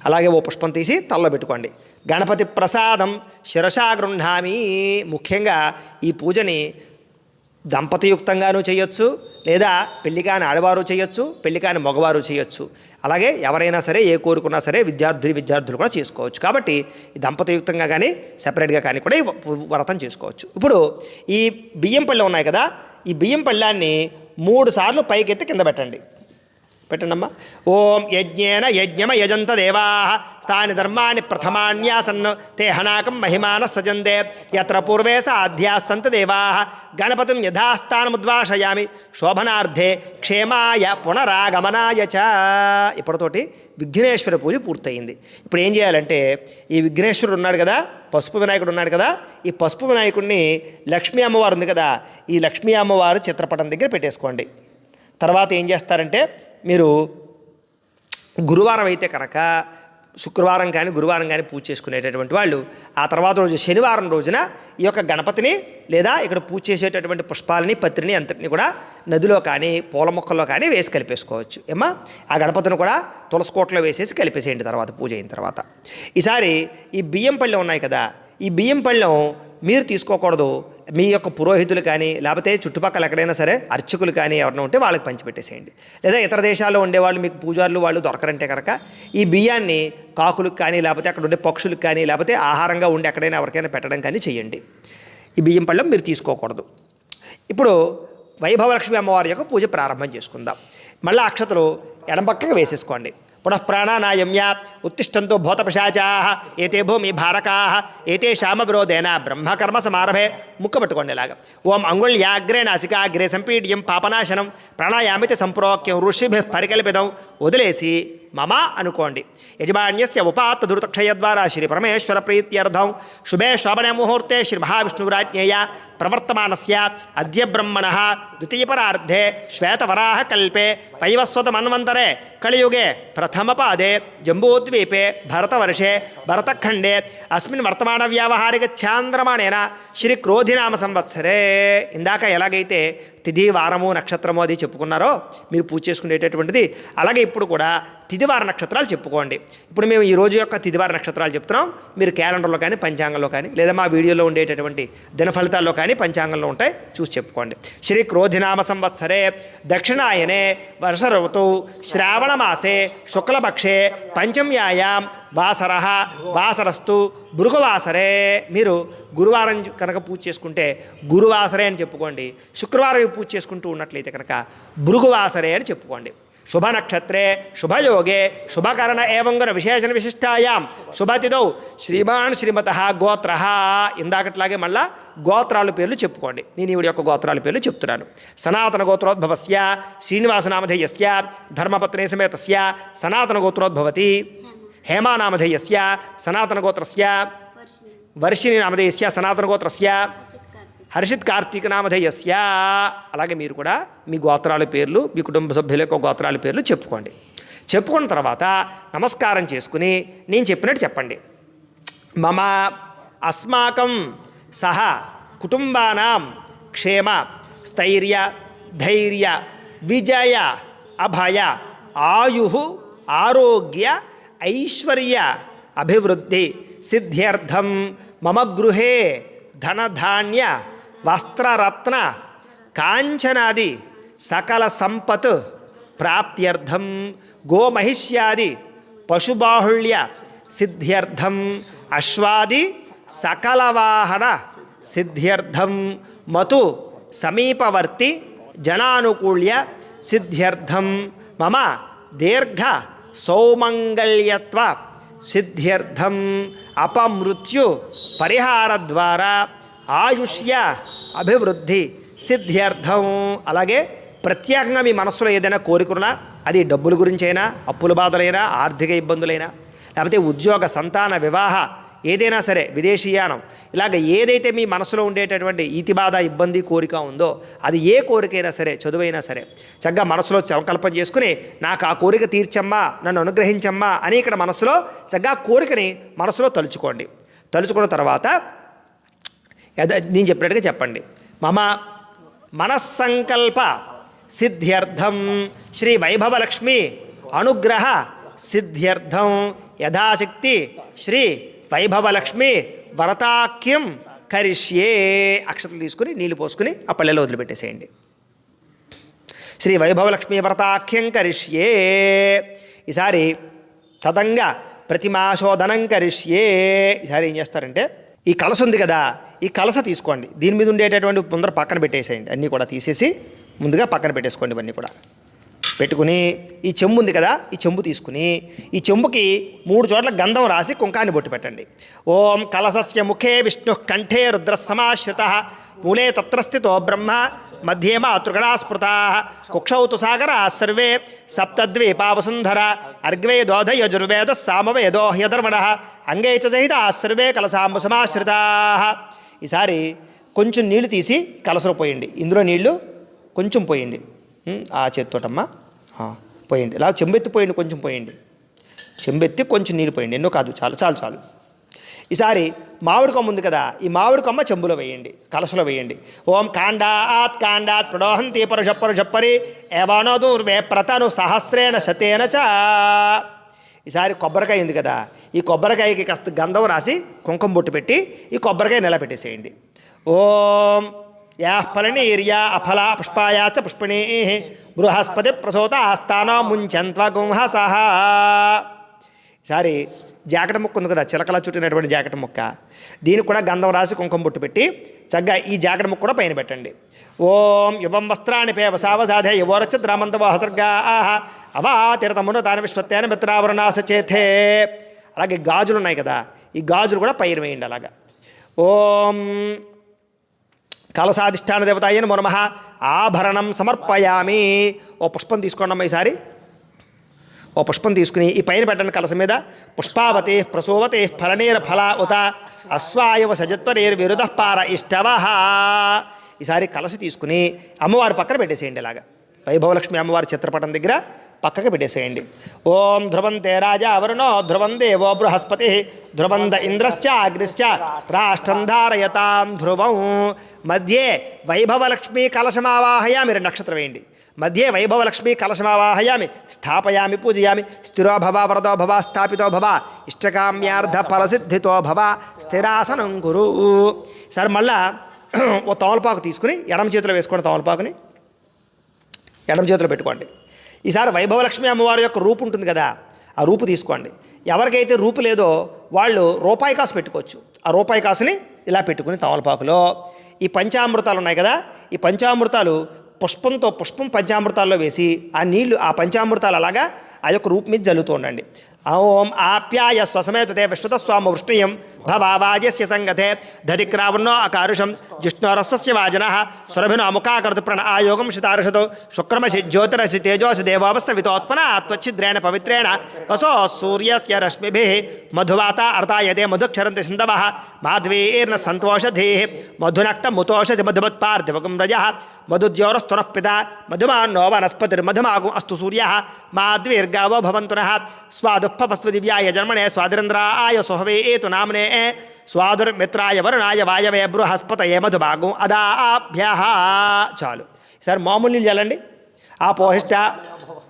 Speaker 1: అలాగే ఓ పుష్పం తీసి తలలో పెట్టుకోండి. గణపతి ప్రసాదం శిరసా గృహ్ణామి. ముఖ్యంగా ఈ పూజని దంపతియుక్తంగానూ చేయొచ్చు, లేదా పెళ్లి కాని ఆడవారు చేయొచ్చు, పెళ్లి కాని మగవారు చేయొచ్చు. అలాగే ఎవరైనా సరే ఏ కోరుకున్నా సరే విద్యార్థులు కూడా చేసుకోవచ్చు. కాబట్టి ఈ దంపతియుక్తంగా కానీ సెపరేట్గా కానీ కూడా ఈ వ్రతం చేసుకోవచ్చు. ఇప్పుడు ఈ బియ్యం పళ్ళెం ఉన్నాయి కదా, ఈ బియ్యం పళ్ళాన్ని 3 సార్లు పైకెత్తి కింద పెట్టండి. పెట్టండమ్మా. ఓం యజ్ఞేన యజ్ఞమ యజంత దేవా స్థాని ధర్మాణి ప్రథమాన్యాసన్ తే హనాకం మహిమాన సజందే యత్ర పూర్వే సాధ్యాస్సంత దేవా గణపతిం యథాస్థానముద్వాసయామి శోభనార్థే క్షేమాయ పునరాగమనాయ చ. ఇప్పటితోటి విఘ్నేశ్వర పూజ పూర్తయింది. ఇప్పుడు ఏం చేయాలంటే ఈ విఘ్నేశ్వరుడు ఉన్నాడు కదా, పసుపు వినాయకుడు ఉన్నాడు కదా, ఈ పసుపు వినాయకుడిని లక్ష్మీ అమ్మవారు ఉంది కదా, ఈ లక్ష్మీ అమ్మవారు చిత్రపటం దగ్గర పెట్టేసుకోండి. తర్వాత ఏం చేస్తారంటే మీరు గురువారం అయితే కనుక శుక్రవారం కానీ గురువారం కానీ పూజ చేసుకునేటటువంటి వాళ్ళు ఆ తర్వాత రోజు శనివారం రోజున ఈ యొక్క గణపతిని లేదా ఇక్కడ పూజ చేసేటటువంటి పుష్పాలని పత్రిని అంతటిని కూడా నదిలో కానీ పూల మొక్కల్లో కానీ వేసి కలిపేసుకోవచ్చు. ఏమా ఆ గణపతిని కూడా తులసి కోటలో వేసేసి కలిపేసేయండి తర్వాత పూజ అయిన తర్వాత. ఈసారి ఈ బియ్యం పళ్ళెం ఉన్నాయి కదా, ఈ బియ్యం పళ్ళెం మీరు తీసుకోకూడదు, మీ యొక్క పురోహితులు కానీ లేకపోతే చుట్టుపక్కల ఎక్కడైనా సరే అర్చకులు కానీ ఎవరైనా ఉంటే వాళ్ళకి పంచిపెట్టేసేయండి. లేదా ఇతర దేశాల్లో ఉండేవాళ్ళు మీకు పూజారులు వాళ్ళు దొరకరంటే కనుక ఈ బియ్యాన్ని కాకులకు కానీ లేకపోతే అక్కడ ఉండే పక్షులకు కానీ లేకపోతే ఆహారంగా ఉండి ఎక్కడైనా ఎవరికైనా పెట్టడం కానీ చేయండి. ఈ బియ్యం పళ్ళెం మీరు తీసుకోకూడదు. ఇప్పుడు వైభవలక్ష్మి అమ్మవారి యొక్క పూజ ప్రారంభం చేసుకుందాం. మళ్ళీ అక్షతలు ఎడమపక్కగా వేసేసుకోండి. పునః ప్రాణానాయమ్య ఉత్తిష్టంతో భూతపిశాచాః ఏతే భూమి భారకాః ఏతేషామ విరోధేన బ్రహ్మకర్మ సమారభే. ముక్క పట్టుకోండి ఇలాగా. ఓం అంగుళ్యాగ్రే నాసికాగ్రే సంపీడ్యం పాపనాశనం ప్రాణాయామితి సంప్రోక్యం ఋషిభిః పరికల్పితం. వదిలేసి మమ అనుకోండి. యజమాన్యస్య ఉపాత్త ధృతక్షయద్వారా శ్రీ పరమేశ్వర ప్రీత్యర్థం శుభే శోభనే ముహూర్తే శ్రీ మహావిష్ణురాజ్ఞేయ ప్రవర్తమానస్య అద్య బ్రహ్మణః ద్వితీయపరార్ధే శ్వేతవరాహ కల్పే వైవస్వత మన్వంతరే కలియుగే ప్రథమపాదే జంబూద్వీపే భరతవర్షే భరతఖండే అస్మిన్ వర్తమాన వ్యావహారిక చాంద్రమాణేన శ్రీ క్రోధినామ సంవత్సరే. ఇందాక ఎలాగైతే తిథి వారము నక్షత్రము అది చెప్పుకున్నారో మీరు పూజ చేసుకునేటటువంటిది, అలాగే ఇప్పుడు కూడా తిథివార నక్షత్రాలు చెప్పుకోండి. ఇప్పుడు మేము ఈ రోజు యొక్క తిథివార నక్షత్రాలు చెప్తున్నాం. మీరు క్యాలెండర్లో కానీ పంచాంగంలో కానీ లేదా మా వీడియోలో ఉండేటటువంటి దిన ఫలితాల్లో కానీ పంచాంగంలో ఉంటాయి, చూసి చెప్పుకోండి. శ్రీ క్రోధినామ సంవత్సరే దక్షిణాయనే వర్ష ఋతౌ శ్రావణమాసే శుక్లపక్షే పంచమ్యాయాం వాసర వాసరస్తు భృగువాసరే. మీరు గురువారం కనుక పూజ చేసుకుంటే గురువాసరే అని చెప్పుకోండి. శుక్రవారం పూజ చేసుకుంటూ ఉన్నట్లయితే కనుక భృగువాసరే అని చెప్పుకోండి. శుభ నక్షత్రే శుభయోగే శుభకరణ ఏవంగున విశేషణ విశిష్టాయాం శుభతిథౌ శ్రీమాన్ శ్రీమతః గోత్ర. ఇందాకట్లాగే మళ్ళా గోత్రాల పేర్లు చెప్పుకోండి. నేను ఈవిడ యొక్క గోత్రాల పేర్లు చెప్తున్నాను. సనాతన గోత్రోద్భవస్య శ్రీనివాసనామధేయస్య ధర్మపత్ని సమేతస్య సనాతన గోత్రోద్భవతి. హేమానామధేయస్య సనాతన గోత్రస్య వర్షిణి నామధేయస్య సనాతన గోత్రస్య హర్షిత్ కార్తీక నామధేయస్య. అలాగే మీరు కూడా మీ గోత్రాల పేర్లు మీ కుటుంబ సభ్యుల యొక్క గోత్రాల పేర్లు చెప్పుకోండి. చెప్పుకున్న తర్వాత నమస్కారం చేసుకుని నేను చెప్పినట్టు చెప్పండి. మమ అస్మాకం సహ కుటుంబానాం క్షేమ స్థైర్య ధైర్య విజయ అభయ ఆయు ఆరోగ్య ఐశ్వర్య అభివృద్ధి సిద్ధ్యర్థం మమ గృహే ధనధాన్య వస్త్రరత్న కాంచనాది సకల సంపత్ ప్రాప్త్యర్థం గోమహిష్యాది పశుబాహుళ్య సిద్ధ్యర్థం అశ్వాది సకలవాహన సిద్ధ్యర్థం మతు సమీపవర్తి జనానుకూల్య సిద్ధ్యర్థం మమ దీర్ఘ సౌమంగళ్యత్వ సిద్ధ్యర్థం అపమృత్యు పరిహార ద్వారా ఆయుష్య అభివృద్ధి సిద్ధ్యర్థం. అలాగే ప్రత్యేకంగా మీ మనసులో ఏదైనా కోరికన్నా అది డబ్బుల గురించైనా అప్పుల బాధలైనా ఆర్థిక ఇబ్బందులైనా లేకపోతే ఉద్యోగ సంతాన వివాహ ఏదైనా సరే విదేశీయానం ఇలాగ ఏదైతే మీ మనసులో ఉండేటటువంటి ఈతి బాధ ఇబ్బంది కోరిక ఉందో అది ఏ కోరికైనా సరే చదువైనా సరే చక్కగా మనసులో సంకల్పం చేసుకుని నాకు ఆ కోరిక తీర్చమ్మా నన్ను అనుగ్రహించమ్మా అని ఇక్కడ మనసులో చక్కగా కోరికని మనసులో తలుచుకోండి. తలుచుకున్న తర్వాత నేను చెప్పినట్టుగా చెప్పండి. మమ మనస్సంకల్ప సిద్ధ్యర్థం శ్రీ వైభవలక్ష్మి అనుగ్రహ సిద్ధ్యర్థం యథాశక్తి శ్రీ వైభవలక్ష్మి వ్రతాఖ్యం కరిష్యే. అక్షతలు తీసుకుని నీళ్లు పోసుకుని ఆ పల్లెలో వదిలిపెట్టేసేయండి. శ్రీ వైభవలక్ష్మి వ్రతాఖ్యం కరిష్యే. ఈసారి తదంగా ప్రతిమాశోధనం కరిష్యే. ఈసారి ఏం చేస్తారంటే ఈ కలస ఉంది కదా, ఈ కలస తీసుకోండి. దీని మీద ఉండేటటువంటి ముందర పక్కన పెట్టేసేయండి. అన్నీ కూడా తీసేసి ముందుగా పక్కన పెట్టేసుకోండి. ఇవన్నీ కూడా పెట్టుకుని ఈ చెంబు ఉంది కదా, ఈ చెంబు తీసుకుని ఈ చెంబుకి 3 చోట్ల గంధం రాసి కుంకాన్ని బొట్టు పెట్టండి. ఓం కలశస్య ముఖే విష్ణు కంఠే రుద్ర సమాశ్రిత మూలే తత్రస్థితో బ్రహ్మ మధ్యే మాతృగణా స్మృతా కుక్షౌ తు సాగరా సర్వే సప్తద్వీపావసుంధర అర్గ్వే దోధ యజుర్వేద సామవేదో హ్యధర్వణ అంగే చ సహిత సర్వే కలశాంబు సమాశ్రితా. ఈసారి కొంచెం నీళ్లు తీసి కలసలో పోయండి. ఇందులో నీళ్లు కొంచెం పోయండి, ఆ చేత్తోటమ్మా పోయండి. ఇలా చెంబెత్తి పోయండి, కొంచెం పోయండి, చెంబెత్తి కొంచెం నీళ్ళు పోయండి, ఎన్నో కాదు, చాలు చాలు చాలు. ఈసారి మామిడి కొమ్మ ఉంది కదా, ఈ మామిడి కొమ్మ చెంబులో వేయండి, కలసలో వేయండి. ఓం కాండాత్ ప్రడోహంతి పరుషప్పరి ఏవానో దూర్వే ప్రతను సహస్రేణ శతేన చ. ఈసారి కొబ్బరికాయ ఉంది కదా, ఈ కొబ్బరికాయకి కాస్త గంధం రాసి కుంకుమ బొట్టు పెట్టి ఈ కొబ్బరికాయ నిలబెట్టేసేయండి. ఓం యా ఫలనీర్యా అఫలా పుష్పాయాచ పుష్పిణీ బృహస్పతి ప్రసూత ఆస్థానో ముంచంత్వగుంహసః. ఈసారి జాకెట్ ముక్క ఉంది కదా, చిలకలా చుట్టినటువంటి జాకెట్ ముక్క, దీనికి కూడా గంధం రాసి కుంకుమ బొట్టు పెట్టి చక్కగా ఈ జాకెట్ ముక్క కూడా పైన పెట్టండి. ఓం యువం వస్త్రాన్ని పేవసావసాధే యువోరచద్రామంతవహసర్గా అవా తీర్థమును తాను విశ్వత్యాన మిత్రావరణాసచేథే. అలాగే గాజులు ఉన్నాయి కదా, ఈ గాజులు కూడా పైన వేయండి. అలాగా ఓం కలశాధిష్టాన దేవతాయన నమః ఆభరణం సమర్పయామి. ఓ పుష్పం తీసుకోండమ్మా. ఈసారి ఓ పుష్పం తీసుకుని ఈ పైన పెట్టండి కలశం మీద. పుష్పావతి ప్రసూవతి ఫలనీర ఫల ఉత అశ్వాయవ సజత్వరేర్ విరుధ పార ఇష్టవహ. ఈసారి కలశ తీసుకుని అమ్మవారి పక్కన పెట్టేసేయండి. ఇలాగా వైభవలక్ష్మి అమ్మవారి చిత్రపటం దగ్గర పక్కకి పెట్టేసేయండి. ఓం ధ్రువంతే రాజా వరుణో ధ్రువం దేవో బృహస్పతి ధ్రువంద ఇంద్రశ్చ అగ్నిశ్చ రాష్ట్రం ధారయతాం ధ్రువం. మధ్యే వైభవలక్ష్మీ కలశమావాహయామి, 2 నక్షత్రం వేయండి. మధ్యే వైభవలక్ష్మీ కలశమావాహయామి స్థాపయామి పూజయామి. స్థిరో భవ వరదో భవ స్థాపితో భవ ఇష్టకామ్యార్థ ఫలసిద్ధితో భవ స్థిరాసనం కురు. సరే మళ్ళా ఓ తమలపాకు తీసుకుని ఎడమ చేతిలో వేసుకోండి. తమలపాకుని ఎడమ చేతిలో పెట్టుకోండి. ఈసారి వైభవలక్ష్మి అమ్మవారి యొక్క రూపు ఉంటుంది కదా, ఆ రూపు తీసుకోండి. ఎవరికైతే రూపు లేదో వాళ్ళు రూపాయి కాసు పెట్టుకోవచ్చు. ఆ రూపాయి కాసుని ఇలా పెట్టుకుని తమలపాకులో ఈ పంచామృతాలు ఉన్నాయి కదా, ఈ పంచామృతాలు పుష్పం పంచామృతాల్లో వేసి ఆ నీళ్లు ఆ పంచామృతాలు అలాగా ఆ యొక్క రూపు మీద జల్లుతూ ఉండండి. ఓం ఆప్యాయ స్వసమేతే విశ్వతస్వామ వృష్ణీయం భవావాజస్య సంగతే దధిక్రావణో అకారుషం జిష్ణోరస్య వాజన సురభినో అముఖాకర్తు ప్రణ్ ఆయోగం శితారుషతో శుక్రమసి జ్యోతిరసి తేజోసి దేవావస్థవితోత్మన త్వచ్చిద్రేణ పవిత్రేణ వసో సూర్యస్య రశ్మిభి మధువాత అర్థాయతే మధుక్షరంతి సింధవ మాధ్వీర్న సంతోషధీ మధునక్త ముతోషసి మధుమత్పార్థివకం రజ మధుద్యోరస్తునః పిత మధుమాన్నో వనస్పతిర్మధుమాగు అస్తు సూర్య మాధ్వీర్గావో భవంతునః స్వాదుఃపవస్వ దివ్యాయ జన్మనే స్వాదిరేంద్రాయ సుహవే ఏతు నామ్నే స్వాదుర్మిత్రాయ వరుణాయ వాయవే బృహస్పతయే మధుభాగం అదాభ్యః. చాలు. సరే మామూలు నీళ్ళు చల్లండి. ఆ పోహిష్ట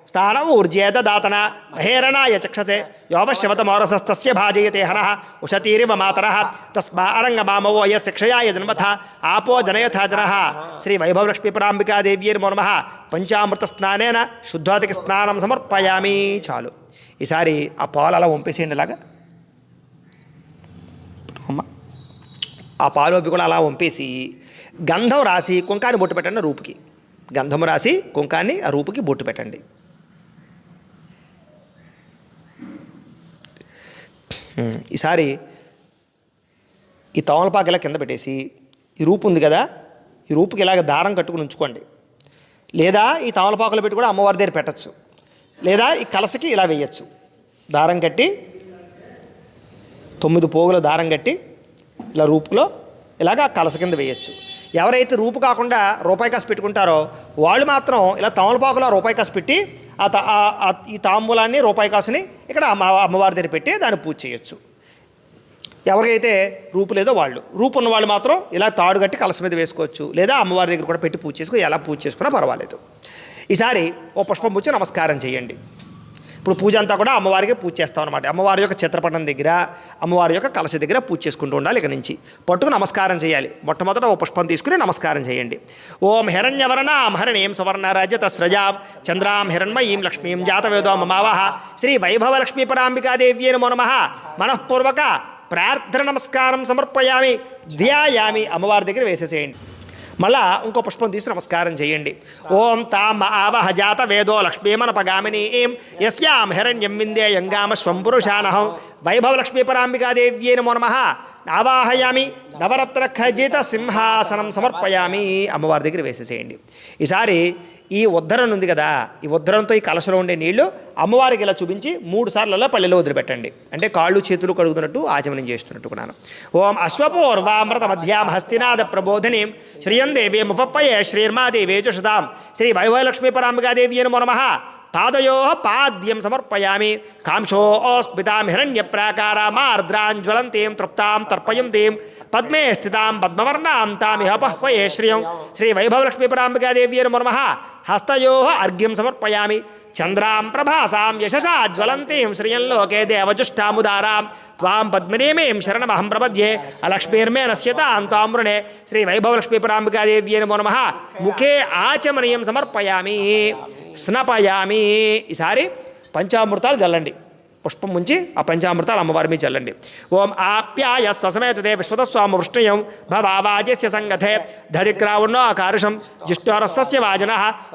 Speaker 1: స్థానం ఊర్జేత దాతన మహేరణాయ చక్షసే యోపశవతమోరసస్తస్య భాజయతే హనః ఉషతీరివ మాతరః తస్మా అరంగమామవో యస్య క్షయాయ జన్మథ ఆపో జనయథా జనః. శ్రీ వైభవలక్ష్మీ పరాంబికాదేవ్యై నమః. పంచామృత స్నానేన శుద్ధోదక స్నానం సమర్పయామి. చాలు. ఈసారి ఆ పాలు అలా వంపేసేయండి. ఇలాగా ఆ పాలు అవి కూడా అలా వంపేసి గంధం రాసి కుంకాన్ని బొట్టు పెట్టండి. రూపుకి గంధం రాసి కుంకాన్ని ఆ రూపుకి బొట్టు పెట్టండి. ఈసారి ఈ తమలపాకు ఇలా కింద పెట్టేసి ఈ రూపు ఉంది కదా, ఈ రూపుకి ఇలాగ దారం కట్టుకుని ఉంచుకోండి. లేదా ఈ తమలపాకులు పెట్టి కూడా అమ్మవారి దగ్గర పెట్టచ్చు. లేదా ఈ కలసకి ఇలా వేయచ్చు. దారం కట్టి 9 పోగుల దారం కట్టి ఇలా రూపులో ఇలాగ కలస కింద వేయచ్చు. ఎవరైతే రూపు కాకుండా రూపాయి కాసు పెట్టుకుంటారో వాళ్ళు మాత్రం ఇలా తమలపాకులో రూపాయి కాసు పెట్టి ఈ తాంబూలాన్ని రూపాయి కాసుని ఇక్కడ అమ్మవారి దగ్గర పెట్టి దాన్ని పూజ చేయొచ్చు. ఎవరికైతే రూపు లేదో వాళ్ళు, రూపు ఉన్న వాళ్ళు మాత్రం ఇలా తాడు కట్టి కలస మీద వేసుకోవచ్చు. లేదా అమ్మవారి దగ్గర కూడా పెట్టి పూజ చేసుకుని ఎలా పూజ చేసుకున్నా పర్వాలేదు. ఈసారి ఓ పుష్పం పూజ నమస్కారం చేయండి. ఇప్పుడు పూజ అంతా కూడా అమ్మవారికి పూజ చేస్తాం అనమాట. అమ్మవారి యొక్క చిత్రపటం దగ్గర అమ్మవారి యొక్క కలశ దగ్గర పూజ చేసుకుంటూ ఉండాలి. ఇక నుంచి పట్టుకు నమస్కారం చేయాలి. మొట్టమొదట ఓ పుష్పం తీసుకుని నమస్కారం చేయండి. ఓం హిరణ్యవర్ణాం హరిణీం సువర్ణరజత స్రజాం చంద్రాం హిరణ్మయీం లక్ష్మీం జాతవేదో మమావహ. శ్రీ వైభవలక్ష్మీ పరాంబికాదేవ్యై నమః. మనఃపూర్వక ప్రార్థన నమస్కారం సమర్పయామి ధ్యాయామి. అమ్మవారి దగ్గర వేసేసేయండి. మళ్ళా ఇంకో పుష్పం తీసి నమస్కారం చేయండి. ఓం తామ ఆవహ జాత వేదో లక్ష్మీమనపగామిని ఏం యస్యాం హిరణ్యం విందేయంగామ స్వంపురుషానహం వైభవ లక్ష్మీపరాంబికాదేవ్యే నమో నమః ఆవాహయామి నవరత్న ఖజిత సింహాసనం సమర్పయామి. అమ్మవారి దగ్గర వేసేసేయండి. ఈసారి ఈ ఉద్ధరణ ఉంది కదా, ఈ ఉద్ధరణతో ఈ కలశలో ఉండే నీళ్లు అమ్మవారికి ఇలా చూపించి 3 సార్లు పల్లెలో వదిలిపెట్టండి. అంటే కాళ్ళు చేతులు కడుగుతున్నట్టు ఆచమనం చేస్తున్నట్టు కూడాను. ఓం అశ్వపూర్వామృత మధ్యాం హస్తినాద ప్రబోధినీం శ్రియం దేవే ముఫప్పయే శ్రీర్మాదేవే చుషతాం శ్రీ వైభవలక్ష్మీపరాంబికాదేవ్యే నమో నమః పాదయో పాద్యం సమర్పయామి కాంక్షోస్మితాం హిరణ్యప్రాకారామార్ద్రాంజ్వలంతీం తృప్తాం తర్పయంతీం పద్మే స్థితాం పద్మవర్ణాం తామిహ పహ్వయే శ్రియం శ్రీ వైభవలక్ష్మీపరాంబికాదేవ్యే నమో నమః హస్తయో అర్ఘ్యం సమర్పయామి చంద్రాం ప్రభాసాం యశసా జ్వలంతీం శ్రియం లోకే దేవజుష్టాముదారాం త్వాం పద్మినీమీం శరణమహం ప్రపద్యే అలక్ష్మీర్మే నశ్యతాం త్వాం వృణే శ్రీ వైభవలక్ష్మీపరాంబికాదేవ్యే నమో నమః ముఖే ఆచమనీయం సమర్పయామి స్నపయామి. ఈసారి పంచామృతాలు జల్లండి. పుష్పం ముంచి ఆ పంచామృతాలు అమ్మవారి మీద చల్లండి. ఓం ఆప్యాయ స్వసమేతుతే విశ్వతస్వామ వృష్ణయం భవావాజస్య సంగతే ధరిక్రావుణో అకారుషం జిష్ణోరస్వస్య వాజన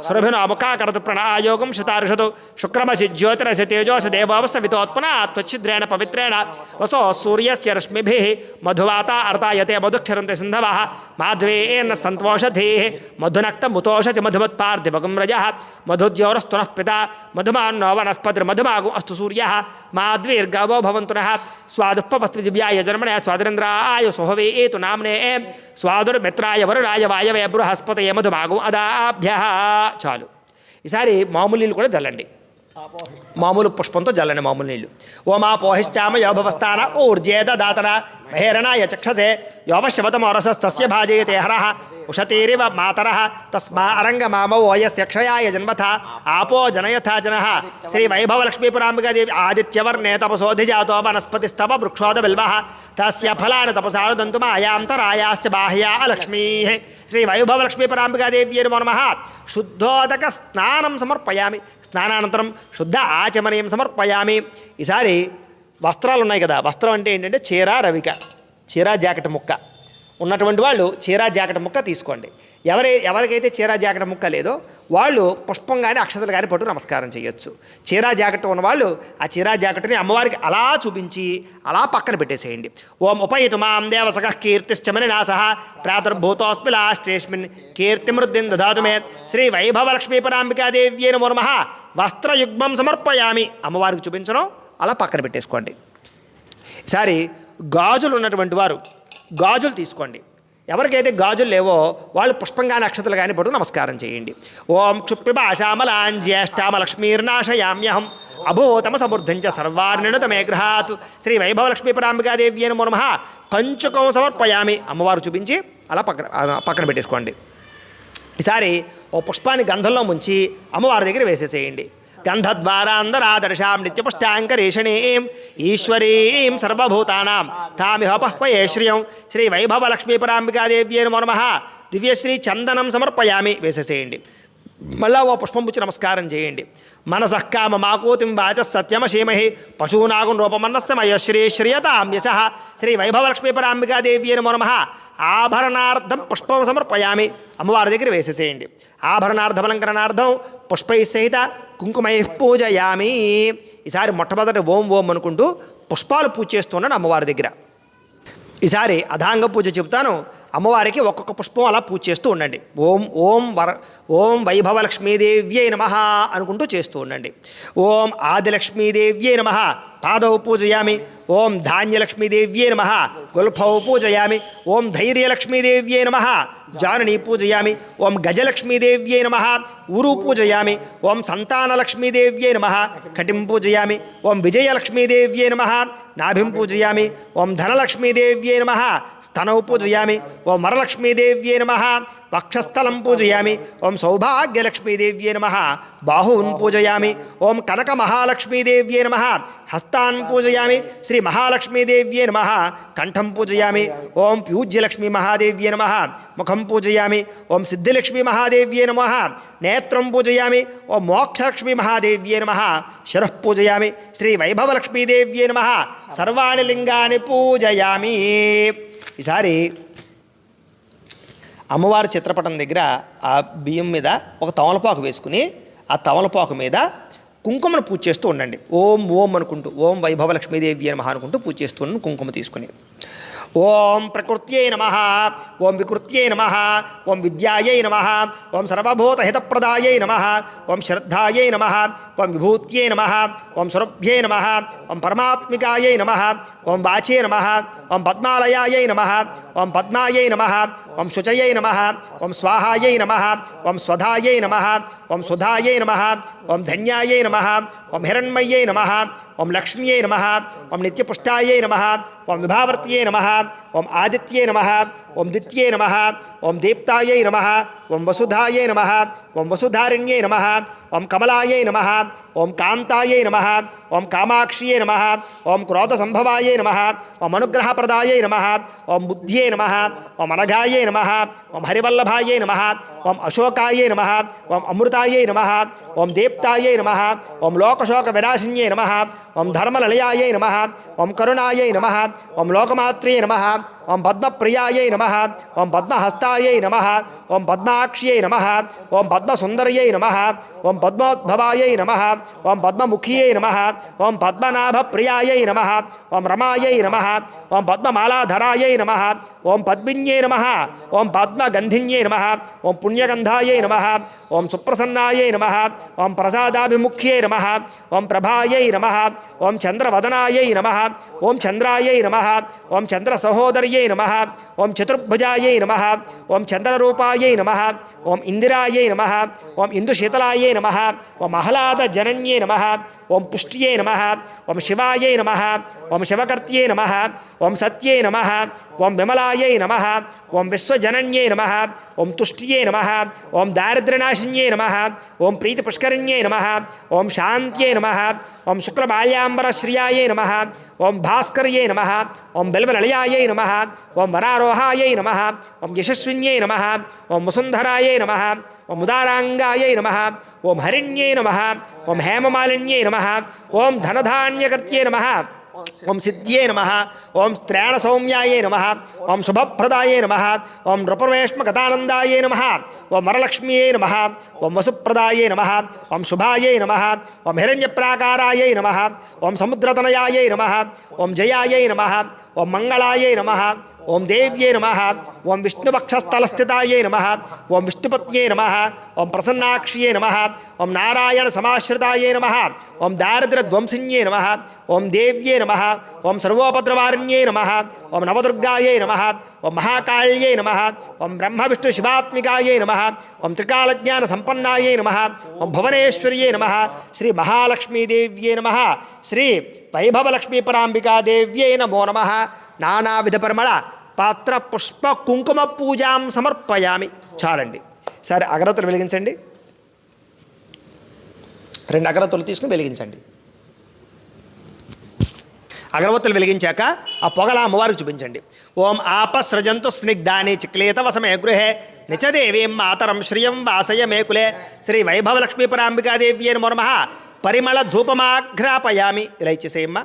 Speaker 1: సురభినో ముఖాకరతు ప్రణాయోగం శతారుషతు శుక్రమసి జ్యోతిరసి తేజోసి దేవోవసవితోత్మన త్వచ్ఛిద్రేణ పవిత్రేణ వసో సూర్యస్య రశ్మిభిః మధువాత అర్తాయతే మధుక్షరంతి సింధవః మాధ్వేన సంతోషధేః మధునక్తముతోష చ మధుమత్పార్థివగం రజః మధుద్యోరస్తునః పితా మధుమాన్నో వనస్పతిర్మధుమాగు అస్తు సూర్యః మాద్వీర్గావో భవంతునః స్వాదుప్పవస్తు దివ్యాయ జన్మనే స్వాదురేంద్రాయ సుహవే ఏతు నామ్నే స్వాదుర్మిత్రాయ వరుణాయ వాయవే బృహస్పతయ మధుమాగు అదాభ్యః. చాలు. ఈసారి మామూలు నీళ్ళు కూడా జల్లండి. మామూలు పుష్పంతో జల్లండి మామూలు నీళ్ళు. ఓమా పోహిష్టామ యోభవస్థాన ఊర్జేద దాతన మహేరణాయ చక్షసే యోవశవతమోరసస్తస్య భాజయతే హరః ఉషతీరివ మాతరః తస్మా అరంగమామో యస్య క్షయాయ జన్మథ ఆపో జనయథా జనః శ్రీ వైభవలక్ష్మీపరాంబికాదేవి ఆదిత్యవర్ణే తపసోధిజాతో వనస్పతిస్తవ వృక్షోద బిల్వః తస్య ఫలాని తపసానుదంతుమాయాంతరాయాశ్చ బాహ్యా లక్ష్మీః శ్రీ వైభవలక్ష్మీపరాంబికాదేవ్యే నమో నమః శుద్ధోదక స్నానం సమర్పయామి. స్నానానంతరం శుద్ధ ఆచమనీయం సమర్పయామి. ఈసారి వస్త్రాలు ఉన్నాయి కదా, వస్త్రం అంటే ఏంటంటే చీర రవిక, చీర జాకెట్ ముక్క ఉన్నటువంటి వాళ్ళు చీర జాకెట్ ముక్క తీసుకోండి. ఎవరికైతే చీర జాకెట్ ముక్క లేదో వాళ్ళు పుష్పం కానీ అక్షతలు కానీ పట్టు నమస్కారం చేయొచ్చు. చీర జాకెట్ ఉన్నవాళ్ళు ఆ చీర జాకెట్ని అమ్మవారికి అలా చూపించి అలా పక్కన పెట్టేసేయండి. ఓం ఉపయితు మాం దేవసఖ కీర్తిశ్చమని నాసః ప్రాతుర్భూతోస్మి లాస్టేస్మిన్ కీర్తిమృద్ధిం దదాతు మే శ్రీ వైభవలక్ష్మీపరాంబికాదేవ్యే నమో నమః వస్త్రయుగ్మం సమర్పయామి. అమ్మవారికి చూపించడం అలా పక్కన పెట్టేసుకోండి. ఈసారి గాజులు ఉన్నటువంటి వారు గాజులు తీసుకోండి. ఎవరికైతే గాజులు లేవో వాళ్ళు పుష్పం కానీ అక్షతలు కానీ పట్టు నమస్కారం చేయండి. ఓం క్షుప్పిభాషామలాంజ్యేష్టామలక్ష్మీర్నాశయామ్యహం అభూతమ సమృద్ధించ సర్వార్ణిణుతమే గృహాత్ శ్రీ వైభవలక్ష్మీపరాంబికాదేవ్యే నమో నమః కంచుకం సమర్పయామి. అమ్మవారు చూపించి అలా పక్కన పెట్టేసుకోండి. ఈసారి ఓ పుష్పాన్ని గంధంలో ముంచి అమ్మవారి దగ్గర వేసేసేయండి. గంధద్వారాందరాదర్శాం నిత్యపుష్టాంకరేషణీం ఈశ్వరీం సర్వభూతానాం తామిహ పహ్వయే శ్రియం శ్రీ వైభవలక్ష్మీపరాంబికాదేవ్యే నమో నమః దివ్యశ్రీ చందనం సమర్పయామి. వేసేసేయండి. మళ్ళా ఓ పుష్పం పుచ్చి నమస్కారం చేయండి. మనసః కామమాకూతిం వాచः సత్యమశీమహి పశూనాగుం రూపమన్నస్యమయ శ్రీ శ్రియతాం యశః శ్రీ వైభవలక్ష్మీపరాంబికాదేవ్యే నమో నమః ఆభరణార్థం పుష్పం సమర్పయామి. అమ్మవారి దగ్గర వేసేసేయండి. ఆభరణార్థమలంకరణార్థం పుష్పై సహిత కుంకుమై పూజయామి. ఈసారి మొట్టమొదటి ఓం ఓం అనుకుంటూ పుష్పాలు పూజ చేస్తున్నాను అమ్మవారి దగ్గర. ఈసారి అధాంగ పూజ చెబుతాను. అమ్మవారికి ఒక్కొక్క పుష్పం అలా పూజ చేస్తూ ఉండండి. ఓం వైభవలక్ష్మీదేవ్యై నమః అనుకుంటూ చేస్తూ ఉండండి. ఓం ఆదిలక్ష్మీదేవ్యై నమః పాదౌ పూజయామి. ఓం ధాన్యలక్ష్మీదేవ్యై నమః గుల్ఫౌ పూజయామి. ఓం ధైర్యలక్ష్మీదేవ్యై నమః జాననీ పూజయామి. ఓం గజలక్ష్మీదేవ్యై నమః ఊరు పూజయామి. ఓం సంతానలక్ష్మీదేవ్యై నమః కటిం పూజయామి. ఓం విజయలక్ష్మీదేవ్యై నమః నాభిం పూజయామి. ఓం ధనలక్ష్మీదేవ్యై నమః స్తనౌ పూజయామి. ఓం వరలక్ష్మీదేవ్యై నమః వక్షస్థలం పూజయామి. ఓం సౌభాగ్యలక్ష్మీదేవ్యై నమః బాహూన్ పూజయామి. ఓం కనకమహాలక్ష్మీదేవ్యై నమః హస్తాన్ పూజయామి. శ్రీ మహాలక్ష్మీదేవ్యై నమః కంఠం పూజయామి. ఓం పూజ్యలక్ష్మీ మహాదేవ్యై నమః ముఖం పూజయామి. ఓం సిద్ధిలక్ష్మీ మహాదేవ్యై నమః నేత్రం పూజయామి. ఓం మోక్షలక్ష్మీ మహాదేవ్యై నమః శిరః పూజయామి. శ్రీ వైభవలక్ష్మీదేవ్యై నమః సర్వాణి లింగాని పూజయామి. ఈసారి అమ్మవారి చిత్రపటం దగ్గర ఆ బియ్యం మీద ఒక తమలపాకు వేసుకుని ఆ తమలపాకు మీద కుంకుమను పూజ చేస్తూ ఉండండి. ఓం ఓం అనుకుంటూ, ఓం వైభవలక్ష్మీదేవి నమః అనుకుంటూ పూజ చేస్తూ ఉండండి కుంకుమ తీసుకుని. ఓం ప్రకృత్యై నమః, ఓం వికృత్యై నమః, ఓం విద్యాయై నమః, ఓం సర్వభూతహితప్రదాయై నమః, ఓం శ్రద్ధాయై నమః, ఓం విభూత్యై నమః, ఓం సురభ్యై నమః, ఓం పరమాత్మికాయై నమః, ఓం వాచే నమః, ఓం పద్మాలయాయై నమః, ఓం పద్మాయై నమః, ఓం శుచయై నమః, ఓం స్వాహాయై నమః, ఓం స్వధాయై నమః, ఓం సుధాయై నమః, ఓం ధన్యాయై నమః, ఓం హిరణ్మయ్యై నమః, ఓం లక్ష్మ్యై నమః, ఓం నిత్యపుష్టాయై నమః, ఓం విభావర్త్యై నమః, ఓం ఆదిత్యై నమః, ఓం దిత్యై నమః, ఓం దీప్తాయై నమః, ఓం వసుధాయై నమః, ఓం వసుధారిణ్యై నమః, ఓం కమలాయై నమః, ఓం కాంతాయై నమః, ఓం కామాక్ష్యై నమః, ఓం క్రోధసంభవాయై నమః, ఓం అనుగ్రహప్రదాయై నమః, ఓం బుద్ధ్యై నమః, ఓం అనఘాయై నమః, ఓం హరివల్లభాయై నమః, ఓం అశోకాయై నమః, ఓం అమృతాయై నమః, ఓం దీప్తాయై నమః, ఓం లోకశోక వినాశిన్యై నమః, ఓం ధర్మలలయాయై నమః, ఓం కరుణాయై నమః, ఓం లోకమాత్రే నమః, ఓం పద్మప్రియాయై నమః, ఓం పద్మహస్తాయై నమః, ఓం పద్మాక్ష్యై నమః, ఓం పద్మసుందర్యై నమః, ఓం పద్మోద్భవాయై నమః, ఓం పద్మముఖ్యై నమః, ఓం పద్మనాభప్రియాయై నమః, ఓం రమాయై నమః, ఓం పద్మమాలాధరాయై నమః, ఓం పద్మిన్యై నమః, ఓం పద్మగంధిన్యై నమః, ఓం పుణ్యగంధాయై నమః, ఓం సుప్రసన్నాయై నమః, ఓం ప్రసాదాభిముఖ్యై నమః, ఓం ప్రభాయై నమః, ఓం చంద్రవదనాయై నమః, ఓం చంద్రాయై నమః, ఓం చంద్రసహోదర్యై నమః, ఓం చతుర్భుజాయై నమః, ఓం చంద్రరూపాయై నమః, ఓం ఇందిరాయై నమః, ఓం ఇందుశీతలాయై నమః, ఓం ఆహ్లాదజనన్యై నమః, ఓం పుష్ట్యై నమః, ఓం శివాయై నమః, ఓం శివకర్త్యై నమః, ఓం సత్యై నమః, ఓం విమలాయై నమః, ఓం విశ్వజనన్యై నమః, ఓం తుష్ట్యై నమః, ఓం దారిద్ర్యనాశిన్యై నమః, ఓం ప్రీతిపుష్కరిణ్యై నమః, ఓం శాంత్యై నమః, ఓం శుక్లబాల్యాంబరశ్రియాయై నమః, ఓం భాస్కర్యై నమః, ఓం బిల్వలలయాయై నమః, ఓం వరారోహాయై నమః, ఓం యశస్విన్యై నమః, ఓం వసుంధరాయై నమః, ఓం ఉదారాంగాయై నమః, ఓం హరిణ్యై నమః, ఓం హేమమాలిన్యై నమః, ఓం ధనధాన్యకర్త్యై నమః, ఓం సిద్ధ్యై నమః, ఓం త్రాణసౌమ్యాయై నమః, ఓం శుభప్రదాయై నమః, ఓం నృపర్వేష్మగతానందాయై నమః, ఓం వరలక్ష్మ్యై నమః, ఓం వసుప్రదాయై నమః, ఓం శుభాయై నమః, ఓం హిరణ్యప్రాకారాయై నమః, ఓం సముద్రతనయాయై నమః, ఓం జయాయై నమః, ఓం మంగళాయై నమః, ఓం దేవ్యై నమః, ఓం విష్ణువక్షస్థలస్థితాయై నమః, ఓం విష్ణుపత్యై నమః, ఓం ప్రసన్నాక్ష్యై నమః, ఓం నారాయణ సమాశ్రితాయై నమః, ఓం దారిద్ర్యధ్వంసిన్యై నమః, ఓం దేవ్యై నమః, ఓం సర్వోపద్రవారిణ్యై నమః, ఓం నవదుర్గాయై నమః, ఓం మహాకాళ్యై నమః, ఓం బ్రహ్మ విష్ణు శివాత్మికాయై నమః, ఓం త్రికాలజ్ఞాన సంపన్నాయై నమః, ఓం భువనేశ్వర్యై నమః, శ్రీ మహాలక్ష్మీదేవ్యై నమః, శ్రీ వైభవలక్ష్మీపరాంబికాదేవ్యై నమో నమః. నానావిధ పరిమళ పాత్ర పుష్ప కుంకుమ పూజాం సమర్పయామి. చాలండి. సరే, అగరత్తులు వెలిగించండి. 2 అగరత్తులు తీసుకుని వెలిగించండి. అగరవత్తులు వెలిగించాక ఆ పొగల అమ్మవారికి చూపించండి. ఓం ఆపసృజంతు స్నిగ్ధాని చిక్లేతవసమే గృహే నిచదేవీం మాతరం శ్రియం వాసయ మేకులే శ్రీ వైభవలక్ష్మీపరాంబికాదేవ్యై నమో నమః. పరిమళ ధూపమాఘ్రాపయామి. ఇలా ఇచ్చేసేయమ్మా.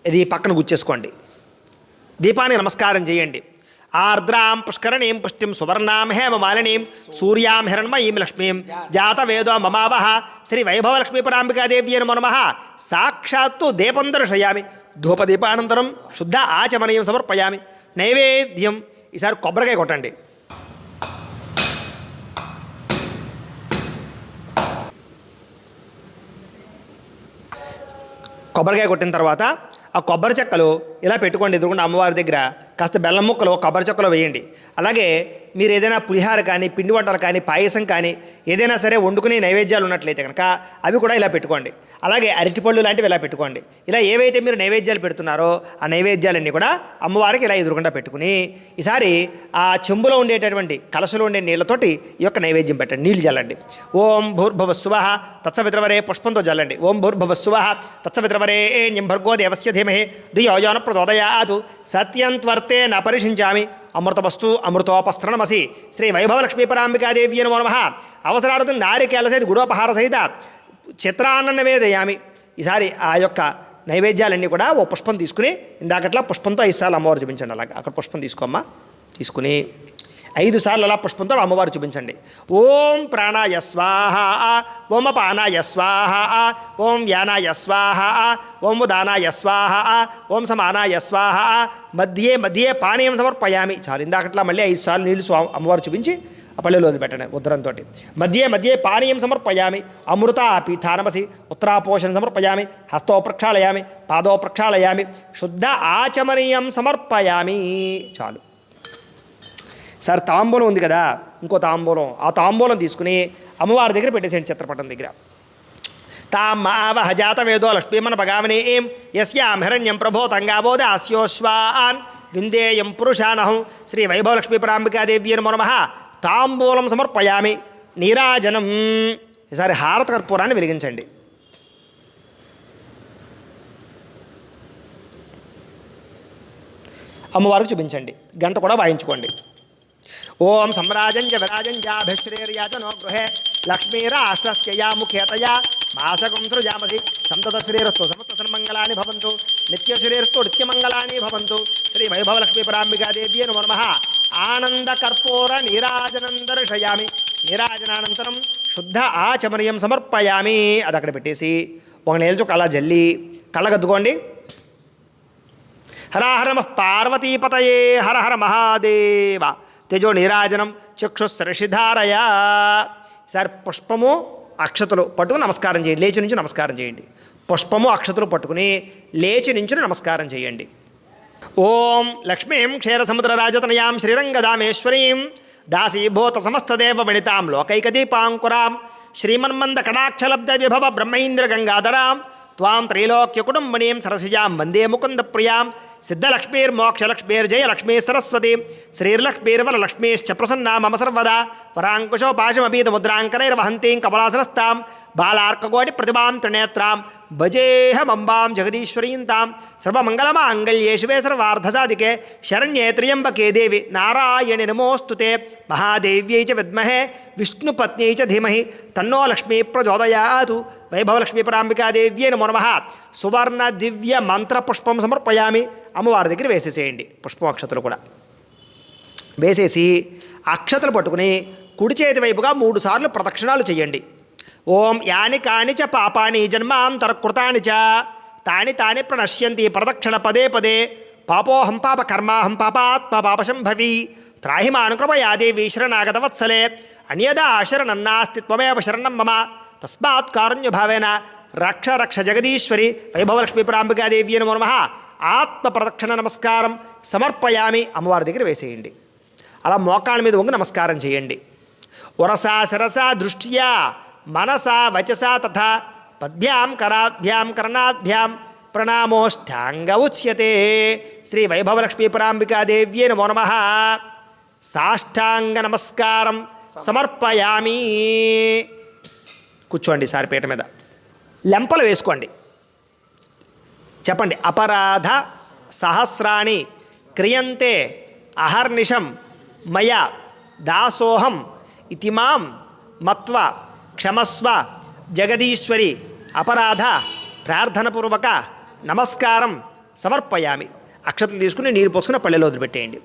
Speaker 1: ఇది పక్కన గుచ్చేసుకోండి. దీపానికి నమస్కారం చేయండి. ఆర్ద్రాం పుష్కరణీం పుష్టిం సువర్ణాం హేమమాలినీం సూర్యాం హిరణ్మయీం లక్ష్మీం జాతవేదో మమావహ శ్రీ వైభవలక్ష్మీపరాంబికాదేవ్యై నమో నమః. సాక్షాత్తు దీపం దర్శయామి. ధూపదీపానంతరం శుద్ధ ఆచమనీయం సమర్పయామి. నైవేద్యం. ఈసారి కొబ్బరికాయ కొట్టండి. కొబ్బరికాయ కొట్టిన తర్వాత ఆ కొబ్బరి చెక్కలు ఇలా పెట్టుకోండి. ఎదురుకుండా అమ్మవారి దగ్గర కాస్త బెల్లం ముక్కలు కొబ్బరి చెక్కలో వేయండి. అలాగే మీరు ఏదైనా పులిహార కానీ, పిండి వంటలు కానీ, పాయసం కానీ ఏదైనా సరే వండుకునే నైవేద్యాలు ఉన్నట్లయితే కనుక అవి కూడా ఇలా పెట్టుకోండి. అలాగే అరటిపళ్ళు లాంటివి ఇలా పెట్టుకోండి. ఇలా ఏవైతే మీరు నైవేద్యాలు పెడుతున్నారో ఆ నైవేద్యాలన్నీ కూడా అమ్మవారికి ఇలా ఎదురుకుండా పెట్టుకుని ఈసారి ఆ చెంబులో ఉండేటటువంటి కలశలో ఉండే నీళ్లతోటి ఈ యొక్క నైవేద్యం పెట్టండి. నీళ్ళు జల్లండి. ఓం భూర్భువస్సువః తత్సవిత్రవరే పుష్పంతో జల్లండి. ఓం భూర్భువస్సువః తత్సవిత్రవరేణ్యం భర్గో దేవస్య ధీమహి ధియో యో నః ప్రచోదయాత్ సత్యం త్వర్తే న పరిశించామి అమృతవస్తు అమృతోపస్త్రణమసి శ్రీ వైభవలక్ష్మీపరాంబికాదేవ్యై నమో నమః. అవసరార్థం నారికేళ సహిత గుడోపహార సహిత చిత్రాన్న నివేదయామి. ఈసారి ఆ యొక్క నైవేద్యాలన్నీ కూడా ఓ పుష్పం తీసుకుని ఇందాకట్లా పుష్పంతో 5 సార్లు అమ్మవారు చూపించండి. అలాగా అక్కడ పుష్పం తీసుకోమ్మా. తీసుకుని 5 సార్లు అలా పుష్పంతో అమ్మవారు చూపించండి. ఓం ప్రాణాయ స్వాహ, ఓం అపానాయ స్వాహ, ఓం వ్యానాయ స్వాహ, ఓం ఉదానాయ స్వాహ, ఓం సమానాయ స్వాహ, మధ్యే మధ్యే పానీయం సమర్పయామి. చాలు, ఇందాకట్లా మళ్ళీ 5 సార్లు నీళ్ళు అమ్మవారు చూపించి ఆ పళ్ళెలో వదిలిపెట్టండి ఉత్తరంతో. మధ్యే మధ్యే పానీయం సమర్పయామి. అమృత పీఠానమసి ఉత్తరాపోషణ సమర్పయామి. హస్తో ప్రక్షాళయామి, పాదో ప్రక్షాళయామి, శుద్ధ ఆచమనీయం సమర్పయామి. చాలు. సార్ తాంబూలం ఉంది కదా, ఇంకో తాంబూలం, ఆ తాంబూలం తీసుకుని అమ్మవారి దగ్గర పెట్టేసేయండి, చిత్రపటం దగ్గర. తామావహ జాతవేదో లక్ష్మీమన భగామినీం యస్యాం హిరణ్యం ప్రభో తంగాబోధ అస్యోశ్వాన్ విందేయం పురుషానహం. శ్రీ వైభవలక్ష్మీపరాంబికాదేవ్యై నమో నమః. తాంబూలం సమర్పయామి. నీరాజనం. ఈసారి హారత కర్పూరాన్ని వెలిగించండి. అమ్మవారికి చూపించండి. గంట కూడా వాయించుకోండి. ఓం సమ్రాజంజ విరాజంజాభిశ్రేర్యాచనో గృహే లక్ష్మీరాష్ట్రస్యయా ముఖేతయా మాసకం సృజామసి. సంతత శ్రీరస్తు సమస్త సన్మంగళాని భవంతు. నిత్యశ్రీరస్తు నిత్యమంగళాని భవంతు. శ్రీ వైభవలక్ష్మీపరాంబికాదేవ్యై నమో నమః. ఆనంద కర్పూర నీరాజనం దర్శయామి. నీరాజనానంతరం శుద్ధ ఆచమనీయం సమర్పయామి. అది అక్కడ పెట్టేసి ఒక నేల్చు కళ జల్లి కళ్ళగద్దుకోండి. హర హర పార్వతీపతయే హర హర మహాదేవ. తేజో నీరాజనం చక్షుశ్రషిధారయ. ఈసారి పుష్పము అక్షతలు పట్టుకుని నమస్కారం చేయండి. లేచి నుంచి నమస్కారం చేయండి. పుష్పము అక్షతలు పట్టుకుని లేచి నుంచి నమస్కారం చేయండి. ఓం లక్ష్మీం క్షీరసముద్రరాజతనయాం శ్రీరంగదామేశ్వరీం దాసీభూత సమస్తదేవమణితాం లోకైకదీపాంకురాం శ్రీమన్మంద కటాక్షలబ్ధ విభవ బ్రహ్మైంద్ర గంగాధరాం త్వాం త్రైలోక్యకుటుంబనీం సరసిజాం వందే ముకుంద ప్రియాం. సిద్ధలక్ష్మీర్మోక్షలక్ష్మీర్జయ లక్ష్మీ సరస్వతి శ్రీర్లక్ష్మీర్వరలక్ష్మీశ్చ ప్రసన్నా మమ సర్వదా. వరాంకుశోపాశమపీతముద్రాంకరైర్వహంతీం కమలాసనస్తాం బాలార్కకోటి ప్రతిభాం త్రినేత్రాం భజేహమంబాం జగదీశ్వరీం తాం. సర్వమంగళమాంగళ్యే శివే సర్వార్ధసాధికే శరణ్యే త్ర్యంబకే దేవి నారాయణి నమోస్తుతే. మహాదేవ్యై చ విద్మహే విష్ణుపత్న్యై చ ధీమహి తన్నో లక్ష్మీ ప్రచోదయాతు. వైభవలక్ష్మీపరాంబికాదేవ్యై నమో నమః. సువర్ణ దివ్య మంత్ర పుష్పం సమర్పయామి. అమ్మవారి దగ్గర వేసేసేయండి పుష్పం అక్షతలు కూడా వేసేసి అక్షతలు పట్టుకుని కుడి చేతి వైపుగా 3 సార్లు ప్రదక్షిణాలు చేయండి. ఓం యాని కాని చ పాపాని జన్మాంతరకృతాని చ తాని తాని ప్రణశ్యంతి ప్రదక్షిణ పదే పదే. పాపోహం పాప కర్మాహం పాపాత్మ పాపశంభవి. త్రాహిమానుకృపయాదేవి శరణాగతవత్సలే. అన్యదా శరణన్నాస్తి త్వమేవ శరణం మమ. తస్మాత్ కారుణ్యభావేన రక్ష రక్ష జగదీశ్వరి వైభవలక్ష్మీపరాంబికాదేవ్యై నమో నమః. ఆత్మ ప్రదక్షిణ నమస్కారం సమర్పయామి. అమ్మవారి దగ్గర వేసేయండి. అలా మోకాళ్ళ మీద వంగి నమస్కారం చేయండి. వరసా శరసా దృష్ట్యా మనసా వచసా తథా పద్భ్యాం కరాభ్యాం కర్ణాభ్యాం ప్రణామోష్టాంగ ఉచ్యతే. శ్రీ వైభవలక్ష్మీపరాంబికాదేవ్యై నమో నమః. సాష్టాంగ నమస్కారం సమర్పయామి. కూర్చోండి సారి పీట మీద. లెంపలు వేసుకోండి. చెప్పండి. అపరాధ సహస్రాణి క్రియంతే అహర్నిశం మయా దాసోహం ఇతిమాం మత్వ క్షమస్వ జగదీశ్వరి. అపరాధ ప్రార్థనపూర్వక నమస్కారం సమర్పయామి. అక్షతలు తీసుకుని నీరు పోసుకుని పళ్ళెలో వదిలిపెట్టేయండి.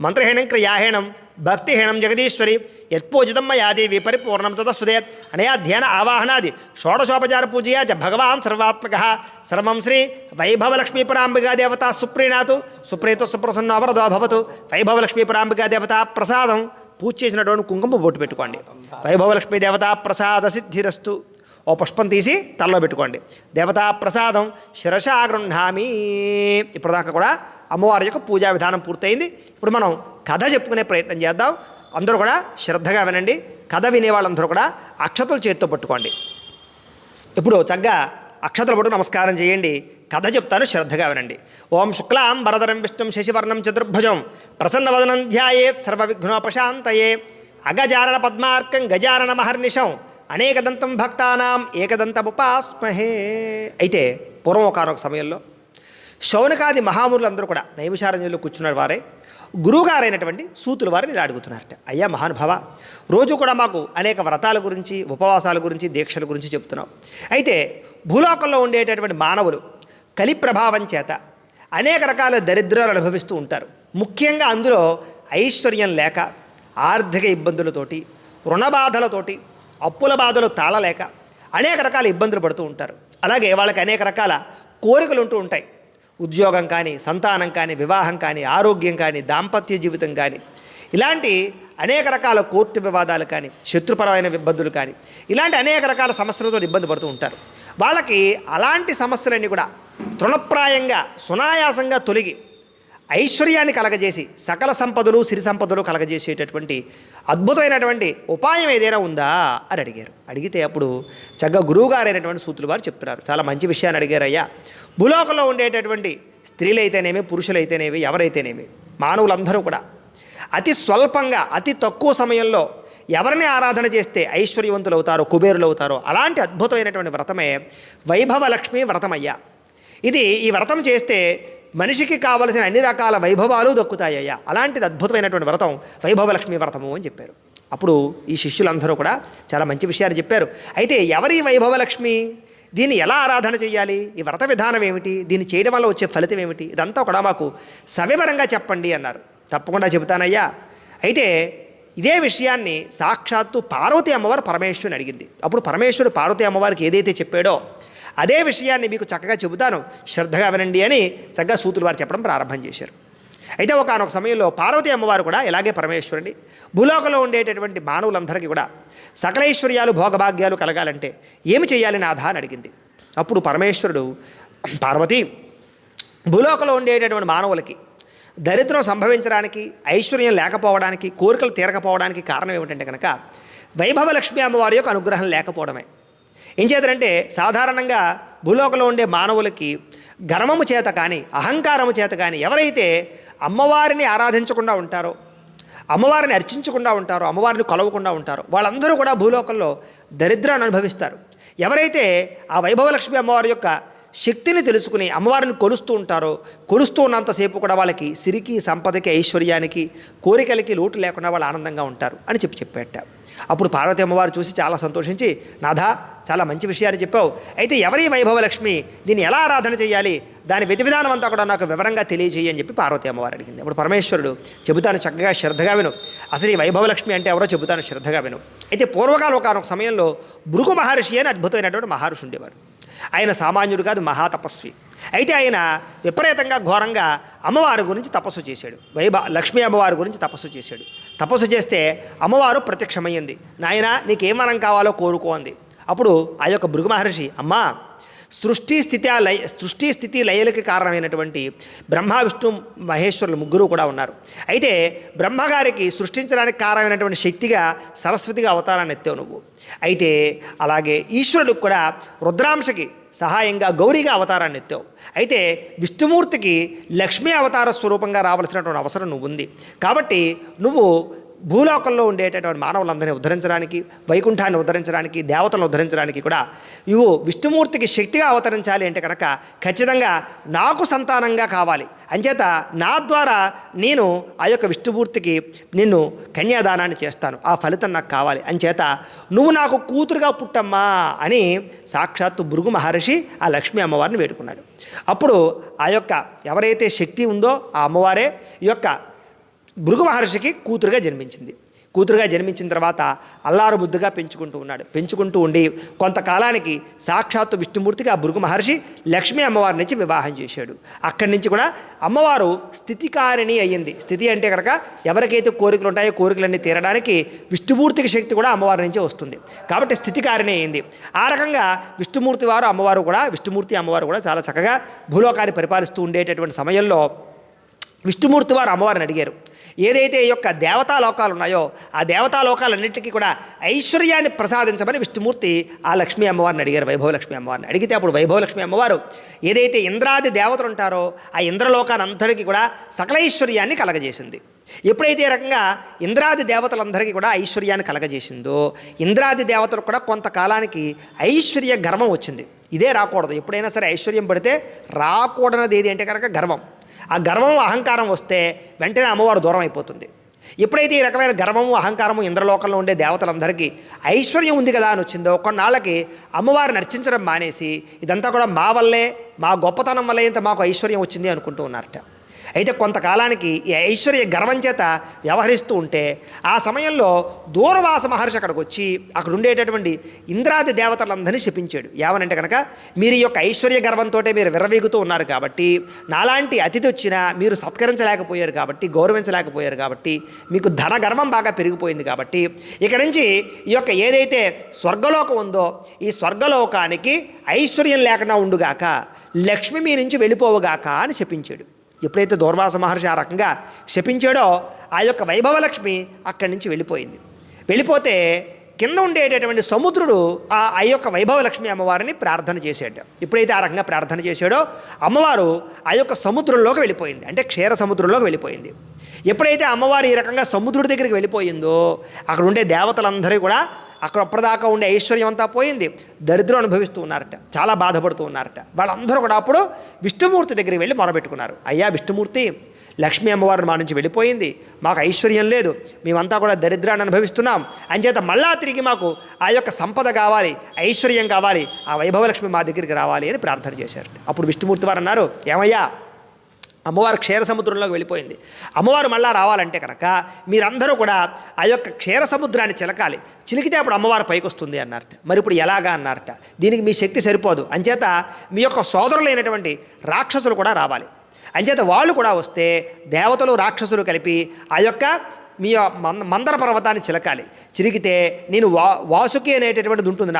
Speaker 1: మంత్రహీనం క్రియాహీనం భక్తిహీనం జగదీశ్వరి యత్పూజితం మయాదేవి పరిపూర్ణం తదస్సుదే. అనయా ధ్యాన ఆవాహనాది షోడశోపచార పూజయా చ భగవాన్ సర్వాత్మక. సర్వం శ్రీ వైభవలక్ష్మీపరాంబికా దేవత సుప్రీణాతు. సుప్రీత సుప్రసన్న అవరదో భవతు. వైభవలక్ష్మీపరాంబికా దేవత ప్రసాదం పూజ చేసినటువంటి కుంకుమ బొట్టు పెట్టుకోండి. వైభవలక్ష్మీ దేవతా ప్రసాద సిద్ధిరస్తు. ఓ పుష్పం తీసి తలలో పెట్టుకోండి. దేవతా ప్రసాదం శిరసా గృహ్ణామి. ఇప్పటిదాకా కూడా అమ్మవారి యొక్క పూజా విధానం పూర్తయింది. ఇప్పుడు మనం కథ చెప్పుకునే ప్రయత్నం చేద్దాం. అందరూ కూడా శ్రద్ధగా వినండి. కథ వినేవాళ్ళందరూ కూడా అక్షతలు చేతితో పట్టుకోండి. ఇప్పుడు చక్కగా అక్షతలు పట్టు నమస్కారం చేయండి. కథ చెప్తాను, శ్రద్ధగా వినండి. ఓం శుక్లాం వరదరం విష్ణుం శశివర్ణం చతుర్భుజం ప్రసన్నవదనం ధ్యాయేత్ సర్వవిఘ్నోపశాంతయే. అగజారణ పద్మార్కం గజారణ మహర్నిశం అనేకదంతం భక్తానాం ఏకదంతముపాస్మహే. అయితే పూర్వం ఒకనొక సమయంలో శౌనకాది మహామునులందరూ కూడా నైమిషారణ్యంలో కూర్చున్న వారే గురువుగారైనటువంటి సూతుల వారిని ఇలా అడుగుతున్నారట. అయ్యా మహానుభావ, రోజు కూడా మాకు అనేక వ్రతాల గురించి, ఉపవాసాల గురించి, దీక్షల గురించి చెప్తున్నాం. అయితే భూలోకంలో ఉండేటటువంటి మానవులు కలి ప్రభావం చేత అనేక రకాల దరిద్రాలు అనుభవిస్తూ ఉంటారు. ముఖ్యంగా అందులో ఐశ్వర్యం లేక, ఆర్థిక ఇబ్బందులతోటి, రుణ బాధలతోటి, అప్పుల బాధలు తాళలేక అనేక రకాల ఇబ్బందులు పడుతూ ఉంటారు. అలాగే వాళ్ళకి అనేక రకాల కోరికలు ఉంటూ ఉంటాయి. ఉద్యోగం కానీ, సంతానం కానీ, వివాహం కానీ, ఆరోగ్యం కానీ, దాంపత్య జీవితం కానీ, ఇలాంటి అనేక రకాల కోర్టు వివాదాలు కానీ, శత్రుపరమైన ఇబ్బందులు కానీ, ఇలాంటి అనేక రకాల సమస్యలతో ఇబ్బంది పడుతూ ఉంటారు. వాళ్ళకి అలాంటి సమస్యలన్నీ కూడా తృణప్రాయంగా సునాయాసంగా తొలగి ఐశ్వర్యాన్ని కలగజేసి సకల సంపదలు, సిరి సంపదలు కలగజేసేటటువంటి అద్భుతమైనటువంటి ఉపాయం ఏదైనా ఉందా అని అడిగారు. అడిగితే అప్పుడు చక్కగా గురువుగారు అయినటువంటి సూతులు వారు చెప్తున్నారు. చాలా మంచి విషయాన్ని అడిగారు. అయ్యా, భూలోకంలో ఉండేటటువంటి స్త్రీలైతేనేమి, పురుషులైతేనేమి, ఎవరైతేనేమి, మానవులందరూ కూడా అతి స్వల్పంగా, అతి తక్కువ సమయంలో ఎవరిని ఆరాధన చేస్తే ఐశ్వర్యవంతులు అవుతారో, కుబేరులు అవుతారో, అలాంటి అద్భుతమైనటువంటి వ్రతమే వైభవలక్ష్మి వ్రతమయ్యా. ఈ వ్రతం చేస్తే మనిషికి కావలసిన అన్ని రకాల వైభవాలు దక్కుతాయ్యా. అలాంటిది అద్భుతమైనటువంటి వ్రతం వైభవలక్ష్మి వ్రతము అని చెప్పారు. అప్పుడు ఈ శిష్యులందరూ కూడా చాలా మంచి విషయాన్ని చెప్పారు. అయితే ఎవరి వైభవలక్ష్మి, దీన్ని ఎలా ఆరాధన చేయాలి, ఈ వ్రత విధానం ఏమిటి, దీన్ని చేయడం వల్ల వచ్చే ఫలితం ఏమిటి, ఇదంతా కూడా మాకు సవివరంగా చెప్పండి అన్నారు. తప్పకుండా చెబుతానయ్యా. అయితే ఇదే విషయాన్ని సాక్షాత్తు పార్వతీ అమ్మవారు పరమేశ్వరుని అడిగింది. అప్పుడు పరమేశ్వరుడు పార్వతీ అమ్మవారికి ఏదైతే చెప్పాడో అదే విషయాన్ని మీకు చక్కగా చెబుతాను, శ్రద్ధగా వినండి అని చక్కగా సూతులు వారు చెప్పడం ప్రారంభం చేశారు. అయితే ఒకానొక సమయంలో పార్వతీ అమ్మవారు కూడా ఇలాగే పరమేశ్వరుని భూలోకంలో ఉండేటటువంటి మానవులందరికీ కూడా సకలైశ్వర్యాలు, భోగభాగ్యాలు కలగాలంటే ఏమి చేయాలి నాథా అని అడిగింది. అప్పుడు పరమేశ్వరుడు, పార్వతి, భూలోకంలో ఉండేటటువంటి మానవులకి దరిద్రం సంభవించడానికి, ఐశ్వర్యం లేకపోవడానికి, కోరికలు తీరకపోవడానికి కారణం ఏమిటంటే కనుక వైభవలక్ష్మి అమ్మవారి యొక్క అనుగ్రహం లేకపోవడమే. ఏం చేద్దంటే సాధారణంగా భూలోకంలో ఉండే మానవులకి గర్వము చేత కానీ, అహంకారము చేత కానీ ఎవరైతే అమ్మవారిని ఆరాధించకుండా ఉంటారో, అమ్మవారిని అర్చించకుండా ఉంటారో, అమ్మవారిని కొలవకుండా ఉంటారో వాళ్ళందరూ కూడా భూలోకంలో దరిద్రాన్ని అనుభవిస్తారు. ఎవరైతే ఆ వైభవలక్ష్మి అమ్మవారి యొక్క శక్తిని తెలుసుకుని అమ్మవారిని కొలుస్తూ ఉంటారో, కొలుస్తూ ఉన్నంతసేపు కూడా వాళ్ళకి సిరికి, సంపదకి, ఐశ్వర్యానికి, కోరికలకి లోటు లేకుండా వాళ్ళు ఆనందంగా ఉంటారు అని చెప్పేట. అప్పుడు పార్వతీ అమ్మవారు చూసి చాలా సంతోషించి, నాథా, చాలా మంచి విషయాన్ని చెప్పావు. అయితే ఎవరి వైభవలక్ష్మి, దీన్ని ఎలా ఆరాధన చేయాలి, దాని విధి విధానం అంతా కూడా నాకు వివరంగా తెలియజేయి అని చెప్పి పార్వతీ అమ్మవారు అడిగింది. అప్పుడు పరమేశ్వరుడు, చెబుతాను, చక్కగా శ్రద్ధగా విను. అసలు ఈ వైభవలక్ష్మి అంటే ఎవరో చెబుతాను, శ్రద్ధగా విను. అయితే పూర్వకాలం ఒకనొక సమయంలో భృగు మహర్షి అని అద్భుతమైనటువంటి మహర్షి ఉండేవారు. ఆయన సామాన్యుడు కాదు, మహాతపస్వి. అయితే ఆయన విపరీతంగా ఘోరంగా అమ్మవారి గురించి తపస్సు చేశాడు. లక్ష్మీ అమ్మవారి గురించి తపస్సు చేశాడు. తపస్సు చేస్తే అమ్మవారు ప్రత్యక్షమయ్యింది. నాయనా, నీకేమనం కావాలో కోరుకో అంది. అప్పుడు ఆ యొక్క భృగు మహర్షి, అమ్మా, సృష్టి స్థితి లయలకి కారణమైనటువంటి బ్రహ్మ, విష్ణు, మహేశ్వరులు ముగ్గురు కూడా ఉన్నారు. అయితే బ్రహ్మగారికి సృష్టించడానికి కారణమైనటువంటి శక్తిగా సరస్వతిగా అవతారాన్ని ఎత్తావు నువ్వు. అయితే అలాగే ఈశ్వరుడికి కూడా రుద్రాంశకి సహాయంగా గౌరీగా అవతారాన్ని ఎత్తావు. అయితే విష్ణుమూర్తికి లక్ష్మీ అవతార స్వరూపంగా రావాల్సినటువంటి అవసరం నువ్వు ఉంది. కాబట్టి నువ్వు భూలోకంలో ఉండేటటువంటి మానవులందరినీ ఉద్ధరించడానికి, వైకుంఠాన్ని ఉద్ధరించడానికి, దేవతలను ఉద్ధరించడానికి కూడా నువ్వు విష్ణుమూర్తికి శక్తిగా అవతరించాలి అంటే కనుక ఖచ్చితంగా నాకు సంతానంగా కావాలి. అంచేత నా ద్వారా నేను ఆ యొక్క విష్ణుమూర్తికి నిన్ను కన్యాదానాన్ని చేస్తాను, ఆ ఫలితం నాకు కావాలి. అంచేత నువ్వు నాకు కూతురుగా పుట్టమ్మా అని సాక్షాత్తు భృగు మహర్షి ఆ లక్ష్మీ అమ్మవారిని వేడుకున్నాడు. అప్పుడు ఆ యొక్క ఎవరైతే శక్తి ఉందో ఆ అమ్మవారే ఈ యొక్క భృగు మహర్షికి కూతురుగా జన్మించింది. కూతురుగా జన్మించిన తర్వాత అల్లారు బుద్ధిగా పెంచుకుంటూ ఉండి కొంతకాలానికి సాక్షాత్తు విష్ణుమూర్తికి ఆ భృగు మహర్షి లక్ష్మీ అమ్మవారి నుంచి వివాహం చేశాడు. అక్కడి నుంచి కూడా అమ్మవారు స్థితికారిణి అయ్యింది. స్థితి అంటే కనుక ఎవరికైతే కోరికలు ఉంటాయో కోరికలన్నీ తీరడానికి విష్ణుమూర్తికి శక్తి కూడా అమ్మవారి నుంచే వస్తుంది. కాబట్టి స్థితికారిణి అయ్యింది. ఆ రకంగా విష్ణుమూర్తి అమ్మవారు కూడా చాలా చక్కగా భూలోకాన్ని పరిపాలిస్తూ ఉండేటటువంటి సమయంలో విష్ణుమూర్తి వారు అమ్మవారిని అడిగారు, ఏదైతే ఈ యొక్క దేవతాలోకాలు ఉన్నాయో ఆ దేవతాలోకాలన్నింటికీ కూడా ఐశ్వర్యాన్ని ప్రసాదించమని విష్ణుమూర్తి ఆ లక్ష్మీ అమ్మవారిని అడిగారు, వైభవలక్ష్మి అమ్మవారిని. అడిగితే అప్పుడు వైభవలక్ష్మి అమ్మవారు ఏదైతే ఇంద్రాది దేవతలు ఉంటారో ఆ ఇంద్రలోకానంతటికీ కూడా సకల ఐశ్వర్యాన్ని కలగజేసింది. ఎప్పుడైతే ఈ రకంగా ఇంద్రాది దేవతలందరికీ కూడా ఐశ్వర్యాన్ని కలగజేసిందో ఇంద్రాది దేవతలు కూడా కొంతకాలానికి ఐశ్వర్య గర్వం వచ్చింది. ఇదే రాకూడదు. ఎప్పుడైనా సరే ఐశ్వర్యం పడితే రాకూడనది ఏది అంటే కనుక గర్వం. ఆ గర్వం, అహంకారం వస్తే వెంటనే అమ్మవారు దూరం అయిపోతుంది. ఎప్పుడైతే ఈ రకమైన గర్వము, అహంకారము ఇంద్రలోకంలో ఉండే దేవతలందరికీ ఐశ్వర్యం ఉంది కదా అని వచ్చిందో కొన్నాళ్ళకి అమ్మవారిని అర్చించడం మానేసి ఇదంతా కూడా మా వల్లే, మా గొప్పతనం వల్లే ఇంత మాకు ఐశ్వర్యం వచ్చింది అనుకుంటూ ఉన్నారట. అయితే కొంతకాలానికి ఈ ఐశ్వర్య గర్వం చేత వ్యవహరిస్తూ ఉంటే ఆ సమయంలో దూర్వాస మహర్షి అక్కడికి వచ్చి అక్కడ ఉండేటటువంటి ఇంద్రాది దేవతలందరినీ శపించాడు. ఏమనంటే కనుక మీరు ఈ యొక్క ఐశ్వర్య గర్వంతో మీరు విర్రవీగుతూ ఉన్నారు కాబట్టి, నాలాంటి అతిథి వచ్చినా మీరు సత్కరించలేకపోయారు కాబట్టి, గౌరవించలేకపోయారు కాబట్టి, మీకు ధన గర్వం బాగా పెరిగిపోయింది కాబట్టి, ఇక నుంచి ఈ యొక్క ఏదైతే స్వర్గలోకం ఉందో ఈ స్వర్గలోకానికి ఐశ్వర్యం లేకుండా ఉండుగాక, లక్ష్మి మీ నుంచి వెళ్ళిపోవుగాక అని శపించాడు. ఎప్పుడైతే దూర్వాస మహర్షి ఆ రకంగా శపించాడో ఆ యొక్క వైభవలక్ష్మి అక్కడి నుంచి వెళ్ళిపోయింది. వెళ్ళిపోతే కింద ఉండేటటువంటి సముద్రుడు ఆ యొక్క వైభవలక్ష్మి అమ్మవారిని ప్రార్థన చేశాడు. ఎప్పుడైతే ఆ రకంగా ప్రార్థన చేశాడో అమ్మవారు ఆ యొక్క సముద్రంలోకి వెళ్ళిపోయింది, అంటే క్షీర సముద్రంలోకి వెళ్ళిపోయింది. ఎప్పుడైతే అమ్మవారు ఈ రకంగా సముద్రుడి దగ్గరికి వెళ్ళిపోయిందో అక్కడ ఉండే దేవతలందరూ కూడా అక్కడ అప్పటిదాకా ఉండే ఐశ్వర్యం అంతా పోయింది, దరిద్రం అనుభవిస్తూ ఉన్నారట, చాలా బాధపడుతూ ఉన్నారట. వాళ్ళందరూ కూడా అప్పుడు విష్ణుమూర్తి దగ్గరికి వెళ్ళి మొరబెట్టుకున్నారు. అయ్యా విష్ణుమూర్తి, లక్ష్మీ అమ్మవారు మా నుంచి వెళ్ళిపోయింది, మాకు ఐశ్వర్యం లేదు, మేమంతా కూడా దరిద్రాన్ని అనుభవిస్తున్నాం, అంచేత మళ్ళా తిరిగి మాకు ఆ యొక్క సంపద కావాలి, ఐశ్వర్యం కావాలి, ఆ వైభవలక్ష్మి మా దగ్గరికి రావాలి అని ప్రార్థన చేశారు. అప్పుడు విష్ణుమూర్తి వారు అన్నారు, ఏమయ్యా అమ్మవారు క్షీర సముద్రంలోకి వెళ్ళిపోయింది, అమ్మవారు మళ్ళా రావాలంటే కనుక మీరందరూ కూడా ఆ యొక్క క్షీర సముద్రాన్ని చిలకాలి, చిలికితే అప్పుడు అమ్మవారు పైకి వస్తుంది అన్నారట. మరి ఇప్పుడు ఎలాగా అన్నారట, దీనికి మీ శక్తి సరిపోదు, అంచేత మీ యొక్క సోదరులైనటువంటి రాక్షసులు కూడా రావాలి, అంచేత వాళ్ళు కూడా వస్తే దేవతలు రాక్షసులు కలిపి ఆ యొక్క మీ మందర పర్వతాన్ని చిలకాలి, చిరిగితే నేను వాసుకి అనేటటువంటిది ఉంటుంది,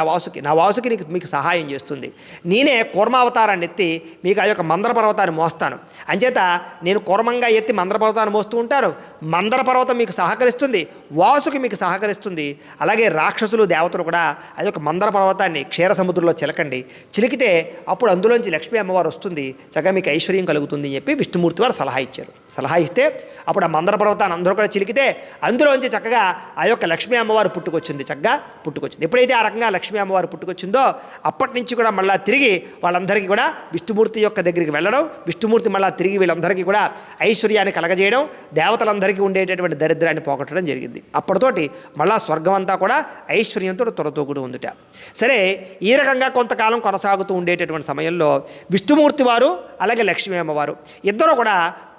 Speaker 1: నా వాసుకి మీకు సహాయం చేస్తుంది, నేనే కూర్మావతారాన్ని ఎత్తి మీకు ఆ యొక్క మందర పర్వతాన్ని మోస్తాను, అంచేత నేను కూర్మంగా ఎత్తి మందర పర్వతాన్ని మోస్తూ ఉంటారు, మందర పర్వతం మీకు సహకరిస్తుంది, వాసుకి మీకు సహకరిస్తుంది, అలాగే రాక్షసులు దేవతలు కూడా ఆ యొక్క మందర పర్వతాన్ని క్షీర సముద్రంలో చిలకండి, చిలికితే అప్పుడు అందులోంచి లక్ష్మీ అమ్మవారు వస్తుంది, చక్కగా మీకు ఐశ్వర్యం కలుగుతుంది అని చెప్పి విష్ణుమూర్తి వారు సలహా ఇచ్చారు. సలహా ఇస్తే అప్పుడు ఆ మందర పర్వతాన్ని అందరూ కూడా చిలికితే అందులోంచి చక్కగా ఆ యొక్క లక్ష్మీ అమ్మవారు పుట్టుకొచ్చింది, చక్కగా పుట్టుకొచ్చింది. ఎప్పుడైతే ఆ రకంగా లక్ష్మీ అమ్మవారు పుట్టుకొచ్చిందో అప్పటి నుంచి కూడా మళ్ళీ తిరిగి వాళ్ళందరికీ కూడా విష్ణుమూర్తి యొక్క దగ్గరికి వెళ్ళడం, విష్ణుమూర్తి మళ్ళీ తిరిగి వీళ్ళందరికీ కూడా ఐశ్వర్యాన్ని కలగజేయడం, దేవతలందరికీ ఉండేటటువంటి దరిద్రాన్ని పోగొట్టడం జరిగింది. అప్పటితోటి మళ్ళా స్వర్గం అంతా కూడా ఐశ్వర్యంతో త్వరతూగుతూ ఉందిట. సరే, ఈ రకంగా కొంతకాలం కొనసాగుతూ ఉండేటటువంటి సమయంలో విష్ణుమూర్తి వారు అలాగే లక్ష్మీ అమ్మవారు ఇద్దరు కూడా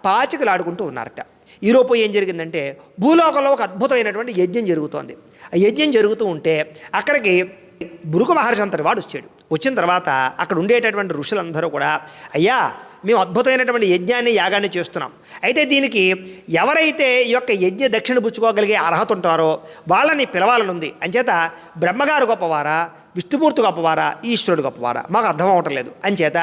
Speaker 1: పాచికలు ఆడుకుంటూ ఉన్నారట. ఈరోపు ఏం జరిగిందంటే భూలోకంలో ఒక అద్భుతమైనటువంటి యజ్ఞం జరుగుతోంది. ఆ యజ్ఞం జరుగుతూ ఉంటే అక్కడికి భృగు మహర్షి అంతటి వాడు వచ్చాడు. వచ్చిన తర్వాత అక్కడ ఉండేటటువంటి ఋషులందరూ కూడా, అయ్యా మేము అద్భుతమైనటువంటి యజ్ఞాన్ని యాగాన్ని చేస్తున్నాం, అయితే దీనికి ఎవరైతే ఈ యొక్క యజ్ఞ దక్షిణ పుచ్చుకోగలిగే అర్హత ఉంటారో వాళ్ళని పిలవాలనుంది, అంచేత బ్రహ్మగారు గొప్పవారా, విష్ణుమూర్తి గొప్పవారా, ఈశ్వరుడు గొప్పవారా మాకు అర్థం అవటం లేదు, అంచేత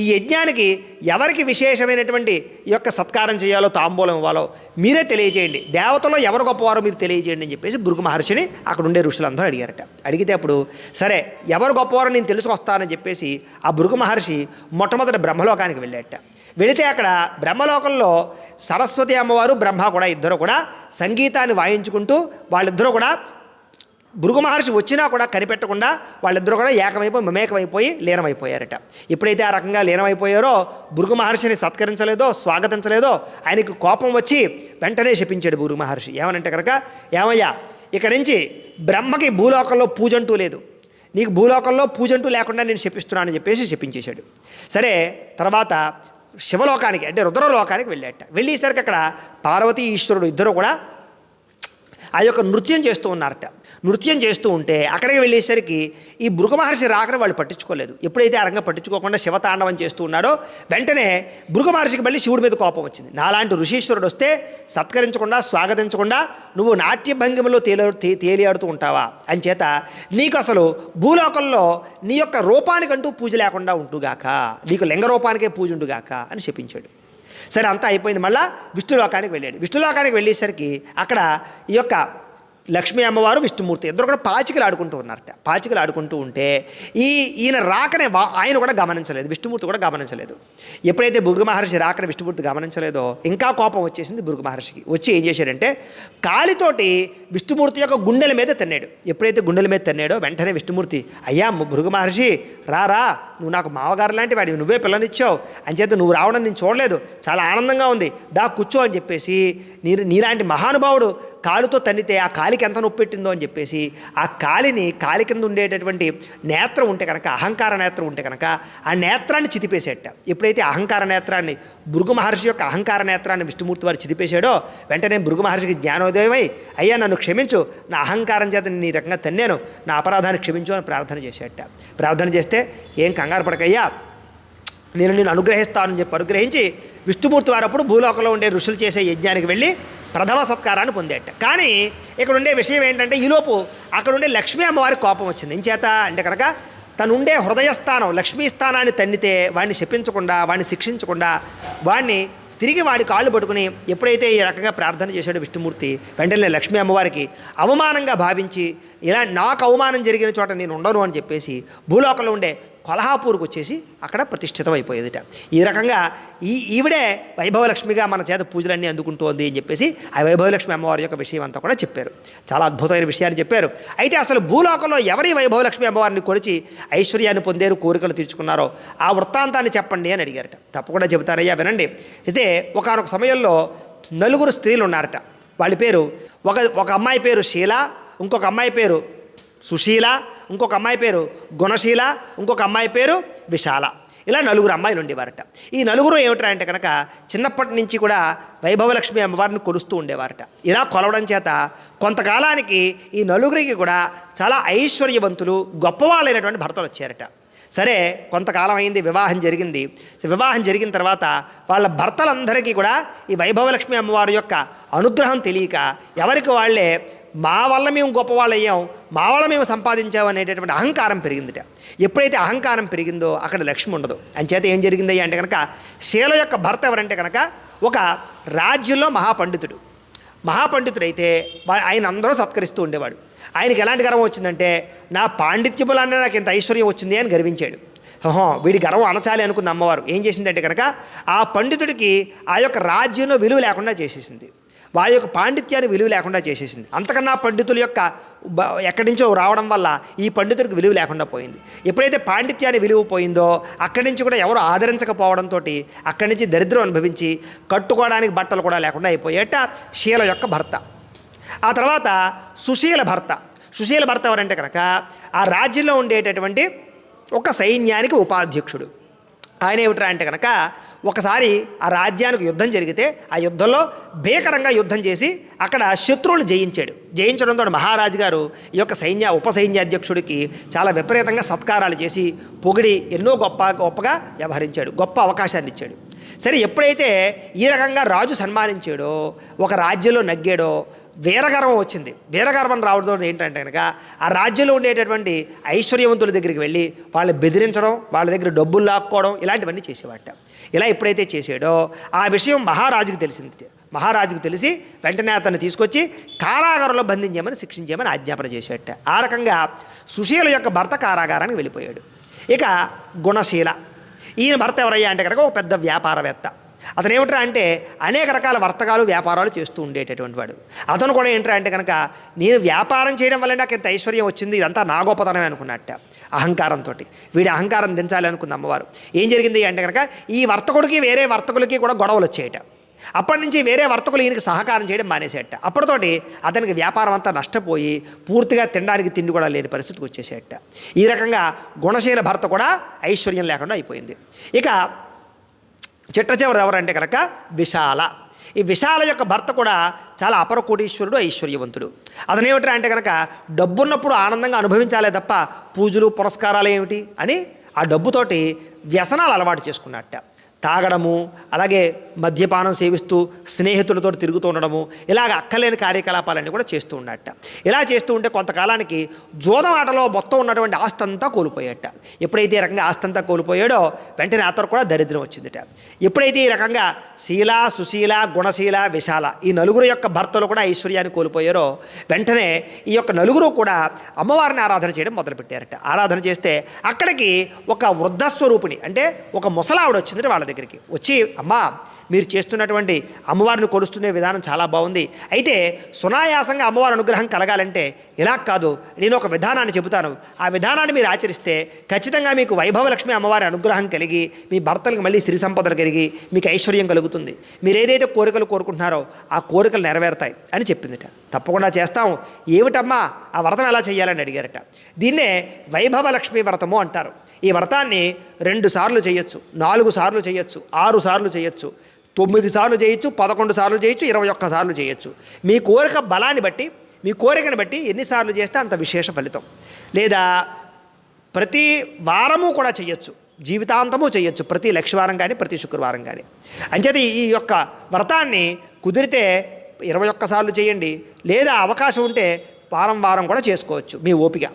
Speaker 1: ఈ యజ్ఞానికి ఎవరికి విశేషమైనటువంటి ఈ యొక్క సత్కారం చేయాలో తాంబూలం ఇవ్వాలో మీరే తెలియజేయండి, దేవతలో ఎవరు గొప్పవారో మీరు తెలియజేయండి అని చెప్పేసి భృగు మహర్షిని అక్కడ ఉండే ఋషులందరూ అడిగారట. అడిగితే అప్పుడు సరే ఎవరు గొప్పవారో నేను తెలుసుకొస్తానని చెప్పేసి ఆ భృగు మహర్షి మొట్టమొదటి బ్రహ్మలోకానికి వెళ్ళాట. వెళితే అక్కడ బ్రహ్మలోకంలో సరస్వతి అమ్మవారు బ్రహ్మ కూడా ఇద్దరు కూడా సంగీతాన్ని వాయించుకుంటూ వాళ్ళిద్దరూ కూడా భృగు మహర్షి వచ్చినా కూడా కనిపెట్టకుండా వాళ్ళిద్దరూ కూడా మమేకమైపోయి లీనమైపోయారట. ఎప్పుడైతే ఆ రకంగా లీనమైపోయారో భృగు మహర్షిని సత్కరించలేదో స్వాగతించలేదో ఆయనకు కోపం వచ్చి వెంటనే శపించాడు భృగు మహర్షి. ఏమనంటే కనుక, ఏమయ్యా ఇక నుంచి బ్రహ్మకి భూలోకంలో పూజ అంటూ లేదు, నీకు భూలోకంలో పూజ అంటూ లేకుండా నేను శపిస్తున్నానని చెప్పేసి శపించేశాడు. సరే, తర్వాత శివలోకానికి అంటే రుద్రలోకానికి వెళ్ళాట. వెళ్ళేసరికి అక్కడ పార్వతీ ఈశ్వరుడు ఇద్దరు కూడా ఆ యొక్క నృత్యం చేస్తూ ఉన్నారట. నృత్యం చేస్తూ ఉంటే అక్కడికి వెళ్ళేసరికి ఈ భృగు మహర్షి రాకని వాళ్ళు పట్టించుకోలేదు. ఎప్పుడైతే ఆ రంగం పట్టించుకోకుండా శివతాండవం చేస్తూ ఉన్నాడో వెంటనే భృగు మహర్షికి మళ్ళీ శివుడి మీద కోపం వచ్చింది. నాలాంటి ఋషీశ్వరుడు వస్తే సత్కరించకుండా స్వాగతించకుండా నువ్వు నాట్య భంగిమలో తేలియాడుతూ ఉంటావా, అంచేత నీకు అసలు భూలోకంలో నీ యొక్క రూపానికంటూ పూజ లేకుండా ఉంటుగాక, నీకు లింగ రూపానికే పూజ ఉండుగాక అని శపించాడు. సరే, అంతా అయిపోయింది. మళ్ళీ విష్ణులోకానికి వెళ్ళాడు. విష్ణులోకానికి వెళ్ళేసరికి అక్కడ ఈ యొక్క లక్ష్మీ అమ్మవారు విష్ణుమూర్తి ఇద్దరు కూడా పాచికలు ఆడుకుంటూ ఉన్నారట. పాచికలు ఆడుకుంటూ ఉంటే ఈయన రాకనే ఆయన కూడా గమనించలేదు, విష్ణుమూర్తి కూడా గమనించలేదు. ఎప్పుడైతే భృగు మహర్షి రాకనే విష్ణుమూర్తి గమనించలేదో ఇంకా కోపం వచ్చేసింది భృగు మహర్షికి. వచ్చి ఏం చేశాడంటే కాలితోటి విష్ణుమూర్తి యొక్క గుండెల మీద తన్నాడు. ఎప్పుడైతే గుండెల మీద తన్నాడో వెంటనే విష్ణుమూర్తి, అయ్యా భృగు మహర్షి రా, నువ్వు నాకు మామగారు లాంటి వాడివి, నువ్వే పిల్లనిచ్చావు, అంచేత నువ్వు రావడం నేను చూడలేదు, చాలా ఆనందంగా ఉంది, దా కూర్చో అని చెప్పేసి నీలాంటి మహానుభావుడు కాలుతో తన్నితే ఆ కాలికి కాలికి ఎంత నొప్పి పెట్టిందో అని చెప్పేసి ఆ కాలి కింద ఉండేటటువంటి నేత్రం ఉంటే కనుక, అహంకార నేత్రం ఉంటే కనుక ఆ నేత్రాన్ని చితిపేసేట. ఎప్పుడైతే అహంకార నేత్రాన్ని, భృగు మహర్షి యొక్క అహంకార నేత్రాన్ని విష్ణుమూర్తి వారు చితిపేశాడో వెంటనే భృగు మహర్షికి జ్ఞానోదయమై, అయ్యా నన్ను క్షమించు, నా అహంకారం చేత నీ రకంగా తన్నాను, నా అపరాధాన్ని క్షమించు అని ప్రార్థన చేసేట. ప్రార్థన చేస్తే ఏం కంగారు పడకయ్యా, నేను అనుగ్రహిస్తానని చెప్పి అనుగ్రహించి విష్ణుమూర్తి వారు అప్పుడు భూలోకంలో ఉండే ఋషులు చేసే యజ్ఞానికి వెళ్ళి ప్రథమ సత్కారాన్ని పొందేట. కానీ ఇక్కడ ఉండే విషయం ఏంటంటే ఈలోపు అక్కడ ఉండే లక్ష్మీ అమ్మవారికి కోపం వచ్చింది. ఏం చేత అంటే కనుక తను ఉండే హృదయస్థానం లక్ష్మీ స్థానాన్ని తన్నితే వాడిని శపించకుండా, వాడిని శిక్షించకుండా, వాడిని తిరిగి వాడి కాళ్ళు పట్టుకుని ఎప్పుడైతే ఈ రకంగా ప్రార్థన చేశాడో విష్ణుమూర్తి, వెంటనే లక్ష్మీ అమ్మవారికి అవమానంగా భావించి, ఇలా నాకు అవమానం జరిగిన చోట నేను ఉండను అని చెప్పేసి భూలోకంలో ఉండే కొల్హాపూర్కి వచ్చేసి అక్కడ ప్రతిష్ఠితం అయిపోయేదిట. ఈ రకంగా ఈవిడే వైభవలక్ష్మిగా మన చేత పూజలన్నీ అందుకుంటోంది అని చెప్పేసి ఆ వైభవలక్ష్మి అమ్మవారి యొక్క విషయం అంతా కూడా చెప్పారు. చాలా అద్భుతమైన విషయాన్ని చెప్పారు. అయితే అసలు భూలోకంలో ఎవరి వైభవలక్ష్మి అమ్మవారిని కొలిచి ఐశ్వర్యాన్ని పొందేరు, కోరికలు తీర్చుకున్నారో ఆ వృత్తాంతాన్ని చెప్పండి అని అడిగారట. తప్పకుండా చెబుతారయ్యా, వినండి. అయితే ఒకానొక సమయంలో నలుగురు స్త్రీలు ఉన్నారట. వాళ్ళ పేరు ఒక అమ్మాయి పేరు శీల, ఇంకొక అమ్మాయి పేరు సుశీల, ఇంకొక అమ్మాయి పేరు గుణశీల, ఇంకొక అమ్మాయి పేరు విశాల. ఇలా నలుగురు అమ్మాయిలు ఉండేవారట. ఈ నలుగురు ఏమిటా అంటే కనుక చిన్నప్పటి నుంచి కూడా వైభవలక్ష్మి అమ్మవారిని కొలుస్తూ ఉండేవారట. ఇలా కొలవడం చేత కొంతకాలానికి ఈ నలుగురికి కూడా చాలా ఐశ్వర్యవంతులు, గొప్పవాళ్ళైనటువంటి భర్తలు వచ్చారట. సరే, కొంతకాలం అయింది, వివాహం జరిగింది. వివాహం జరిగిన తర్వాత వాళ్ళ భర్తలందరికీ కూడా ఈ వైభవలక్ష్మి అమ్మవారి యొక్క అనుగ్రహం తెలియక ఎవరికి వాళ్ళే మా వల్ల మేము గొప్పవాళ్ళు అయ్యాం, మా వల్ల మేము సంపాదించాం అనేటటువంటి అహంకారం పెరిగిందిట. ఎప్పుడైతే అహంకారం పెరిగిందో అక్కడ లక్ష్మి ఉండదు. అంచేత ఏం జరిగిందయ్యా అంటే కనుక శీల యొక్క భర్త ఎవరంటే కనుక ఒక రాజ్యంలో మహాపండితుడైతే ఆయన అందరూ సత్కరిస్తూ ఉండేవాడు. ఆయనకి ఎలాంటి గర్వం వచ్చిందంటే, నా పాండిత్యములన్నా నాకు ఇంత ఐశ్వర్యం వచ్చింది అని గర్వించాడు. వీడి గర్వం అనచాలి అనుకున్న అమ్మవారు ఏం చేసిందంటే కనుక ఆ పండితుడికి ఆ యొక్క రాజ్యంలో విలువ లేకుండా చేసేసింది. వారి యొక్క పాండిత్యాన్ని విలువ లేకుండా చేసేసింది. అంతకన్నా పండితుల యొక్క ఎక్కడి నుంచో రావడం వల్ల ఈ పండితుడికి విలువ లేకుండా పోయింది. ఎప్పుడైతే పాండిత్యాన్ని విలువ పోయిందో అక్కడి నుంచి కూడా ఎవరు ఆదరించకపోవడంతో అక్కడి నుంచి దరిద్రం అనుభవించి కట్టుకోవడానికి బట్టలు కూడా లేకుండా అయిపోయేట శీల యొక్క భర్త. ఆ తర్వాత సుశీల భర్త ఎవరంటే కనుక ఆ రాజ్యంలో ఉండేటటువంటి ఒక సైన్యానికి ఉపాధ్యక్షుడు. ఆయన ఏమిట్రా అంటే కనుక ఒకసారి ఆ రాజ్యానికి యుద్ధం జరిగితే ఆ యుద్ధంలో భీకరంగా యుద్ధం చేసి అక్కడ శత్రువులు జయించడంతో మహారాజు గారు ఈ యొక్క ఉప సైన్యాధ్యక్షుడికి చాలా విపరీతంగా సత్కారాలు చేసి పొగిడి ఎన్నో గొప్పగా వ్యవహరించాడు, గొప్ప అవకాశాన్ని ఇచ్చాడు. సరే, ఎప్పుడైతే ఈ రకంగా రాజు సన్మానించాడో, ఒక రాజ్యంలో నగ్గాడో, వీరగర్వం వచ్చింది. వీరగర్వం రావడంతో ఏంటంటే కనుక ఆ రాజ్యంలో ఉండేటటువంటి ఐశ్వర్యవంతుల దగ్గరికి వెళ్ళి వాళ్ళని బెదిరించడం, వాళ్ళ దగ్గర డబ్బులు లాక్కోవడం, ఇలాంటివన్నీ చేసేవాట. ఇలా ఎప్పుడైతే చేసాడో ఆ విషయం మహారాజుకు తెలిసి వెంటనే అతన్ని తీసుకొచ్చి కారాగారంలో బంధించేయమని, శిక్షించేయమని ఆజ్ఞాపన చేసేట. ఆ రకంగా సుశీల యొక్క భర్త కారాగారానికి వెళ్ళిపోయాడు. ఇక గుణశీల, ఈయన భర్త ఎవరయ్యా అంటే కనుక ఒక పెద్ద వ్యాపారవేత్త. అతను ఏమిట్రా అంటే అనేక రకాల వర్తకాలు, వ్యాపారాలు చేస్తూ ఉండేటటువంటి వాడు. అతను కూడా ఏంట్రా అంటే కనుక నేను వ్యాపారం చేయడం వల్ల నాకు ఎంత ఐశ్వర్యం వచ్చింది, ఇదంతా నా గొప్పతనమే అనుకున్నట్ట. అహంకారంతో వీడి అహంకారం దించాలి అనుకుంది అమ్మవారు. ఏం జరిగింది అంటే కనుక ఈ వర్తకుడికి వేరే వర్తకులకి కూడా గొడవలు వచ్చాయట. అప్పటి నుంచి వేరే వర్తకులు ఈయనకి సహకారం చేయడం మానేసేట. అప్పటితోటి అతనికి వ్యాపారం అంతా నష్టపోయి పూర్తిగా తినడానికి తిండి కూడా లేని పరిస్థితికి వచ్చేసేట. ఈ రకంగా గుణశీల భర్త కూడా ఐశ్వర్యం లేకుండా అయిపోయింది. ఇక చిట్ట చివరి ఎవరంటే కనుక విశాల. ఈ విశాల యొక్క భర్త కూడా చాలా అపర కోటీశ్వరుడు, ఐశ్వర్యవంతుడు. అతను ఏమిటా అంటే కనుక డబ్బున్నప్పుడు ఆనందంగా అనుభవించాలే తప్ప పూజలు పురస్కారాలు ఏమిటి అని ఆ డబ్బుతోటి వ్యసనాలు అలవాటు చేసుకున్నట్ట. తాగడము, అలాగే మద్యపానం సేవిస్తూ స్నేహితులతో తిరుగుతూ ఉండడము, ఇలాగ అక్కలేని కార్యకలాపాలన్నీ కూడా చేస్తూ ఉన్నట్ట. ఇలా చేస్తూ ఉంటే కొంతకాలానికి జోదం ఆటలో మొత్తం ఉన్నటువంటి ఆస్తి అంతా కోల్పోయేట. ఎప్పుడైతే ఈ రకంగా ఆస్తి అంతా కోల్పోయాడో వెంటనే అతను కూడా దరిద్రం వచ్చిందిట. ఎప్పుడైతే ఈ రకంగా శీల, సుశీల, గుణశీల, విశాల ఈ నలుగురు యొక్క భర్తలు కూడా ఐశ్వర్యాన్ని కోల్పోయారో వెంటనే ఈ యొక్క నలుగురు కూడా అమ్మవారిని ఆరాధన చేయడం మొదలుపెట్టారట. ఆరాధన చేస్తే అక్కడికి ఒక వృద్ధస్వరూపిణి అంటే ఒక ముసలావిడ వచ్చింది వాళ్ళ దగ్గరికి. వచ్చి, అమ్మా మీరు చేస్తున్నటువంటి అమ్మవారిని కొలుస్తున్న విధానం చాలా బాగుంది. అయితే సునాయాసంగా అమ్మవారి అనుగ్రహం కలగాలంటే ఇలా కాదు, నేను ఒక విధానాన్ని చెబుతాను. ఆ విధానాన్ని మీరు ఆచరిస్తే ఖచ్చితంగా మీకు వైభవలక్ష్మి అమ్మవారి అనుగ్రహం కలిగి మీ భర్తలకు మళ్ళీ సిరి సంపదలు కలిగి మీకు ఐశ్వర్యం కలుగుతుంది. మీరు ఏదైతే కోరికలు కోరుకుంటున్నారో ఆ కోరికలు నెరవేరుతాయి అని చెప్పిందిట. తప్పకుండా చేస్తాం. ఏమిటమ్మా ఆ వ్రతం ఎలా చేయాలని అడిగారట. దీన్నే వైభవలక్ష్మి వ్రతము అంటారు. ఈ వ్రతాన్ని 2 సార్లు చేయొచ్చు, 4 సార్లు చేయొచ్చు, 6 సార్లు చేయొచ్చు, 9 సార్లు చేయొచ్చు, 11 సార్లు చేయొచ్చు, 21 సార్లు చేయొచ్చు. మీ కోరిక బలాన్ని బట్టి, మీ కోరికను బట్టి ఎన్నిసార్లు చేస్తే అంత విశేష ఫలితం. లేదా ప్రతి వారము కూడా చేయొచ్చు, జీవితాంతము చేయొచ్చు, ప్రతి లక్షవారం కానీ ప్రతి శుక్రవారం కానీ. అంచేత ఈ యొక్క వ్రతాన్ని కుదిరితే 21 సార్లు చేయండి, లేదా అవకాశం ఉంటే వారం కూడా చేసుకోవచ్చు. మీ ఓపిక,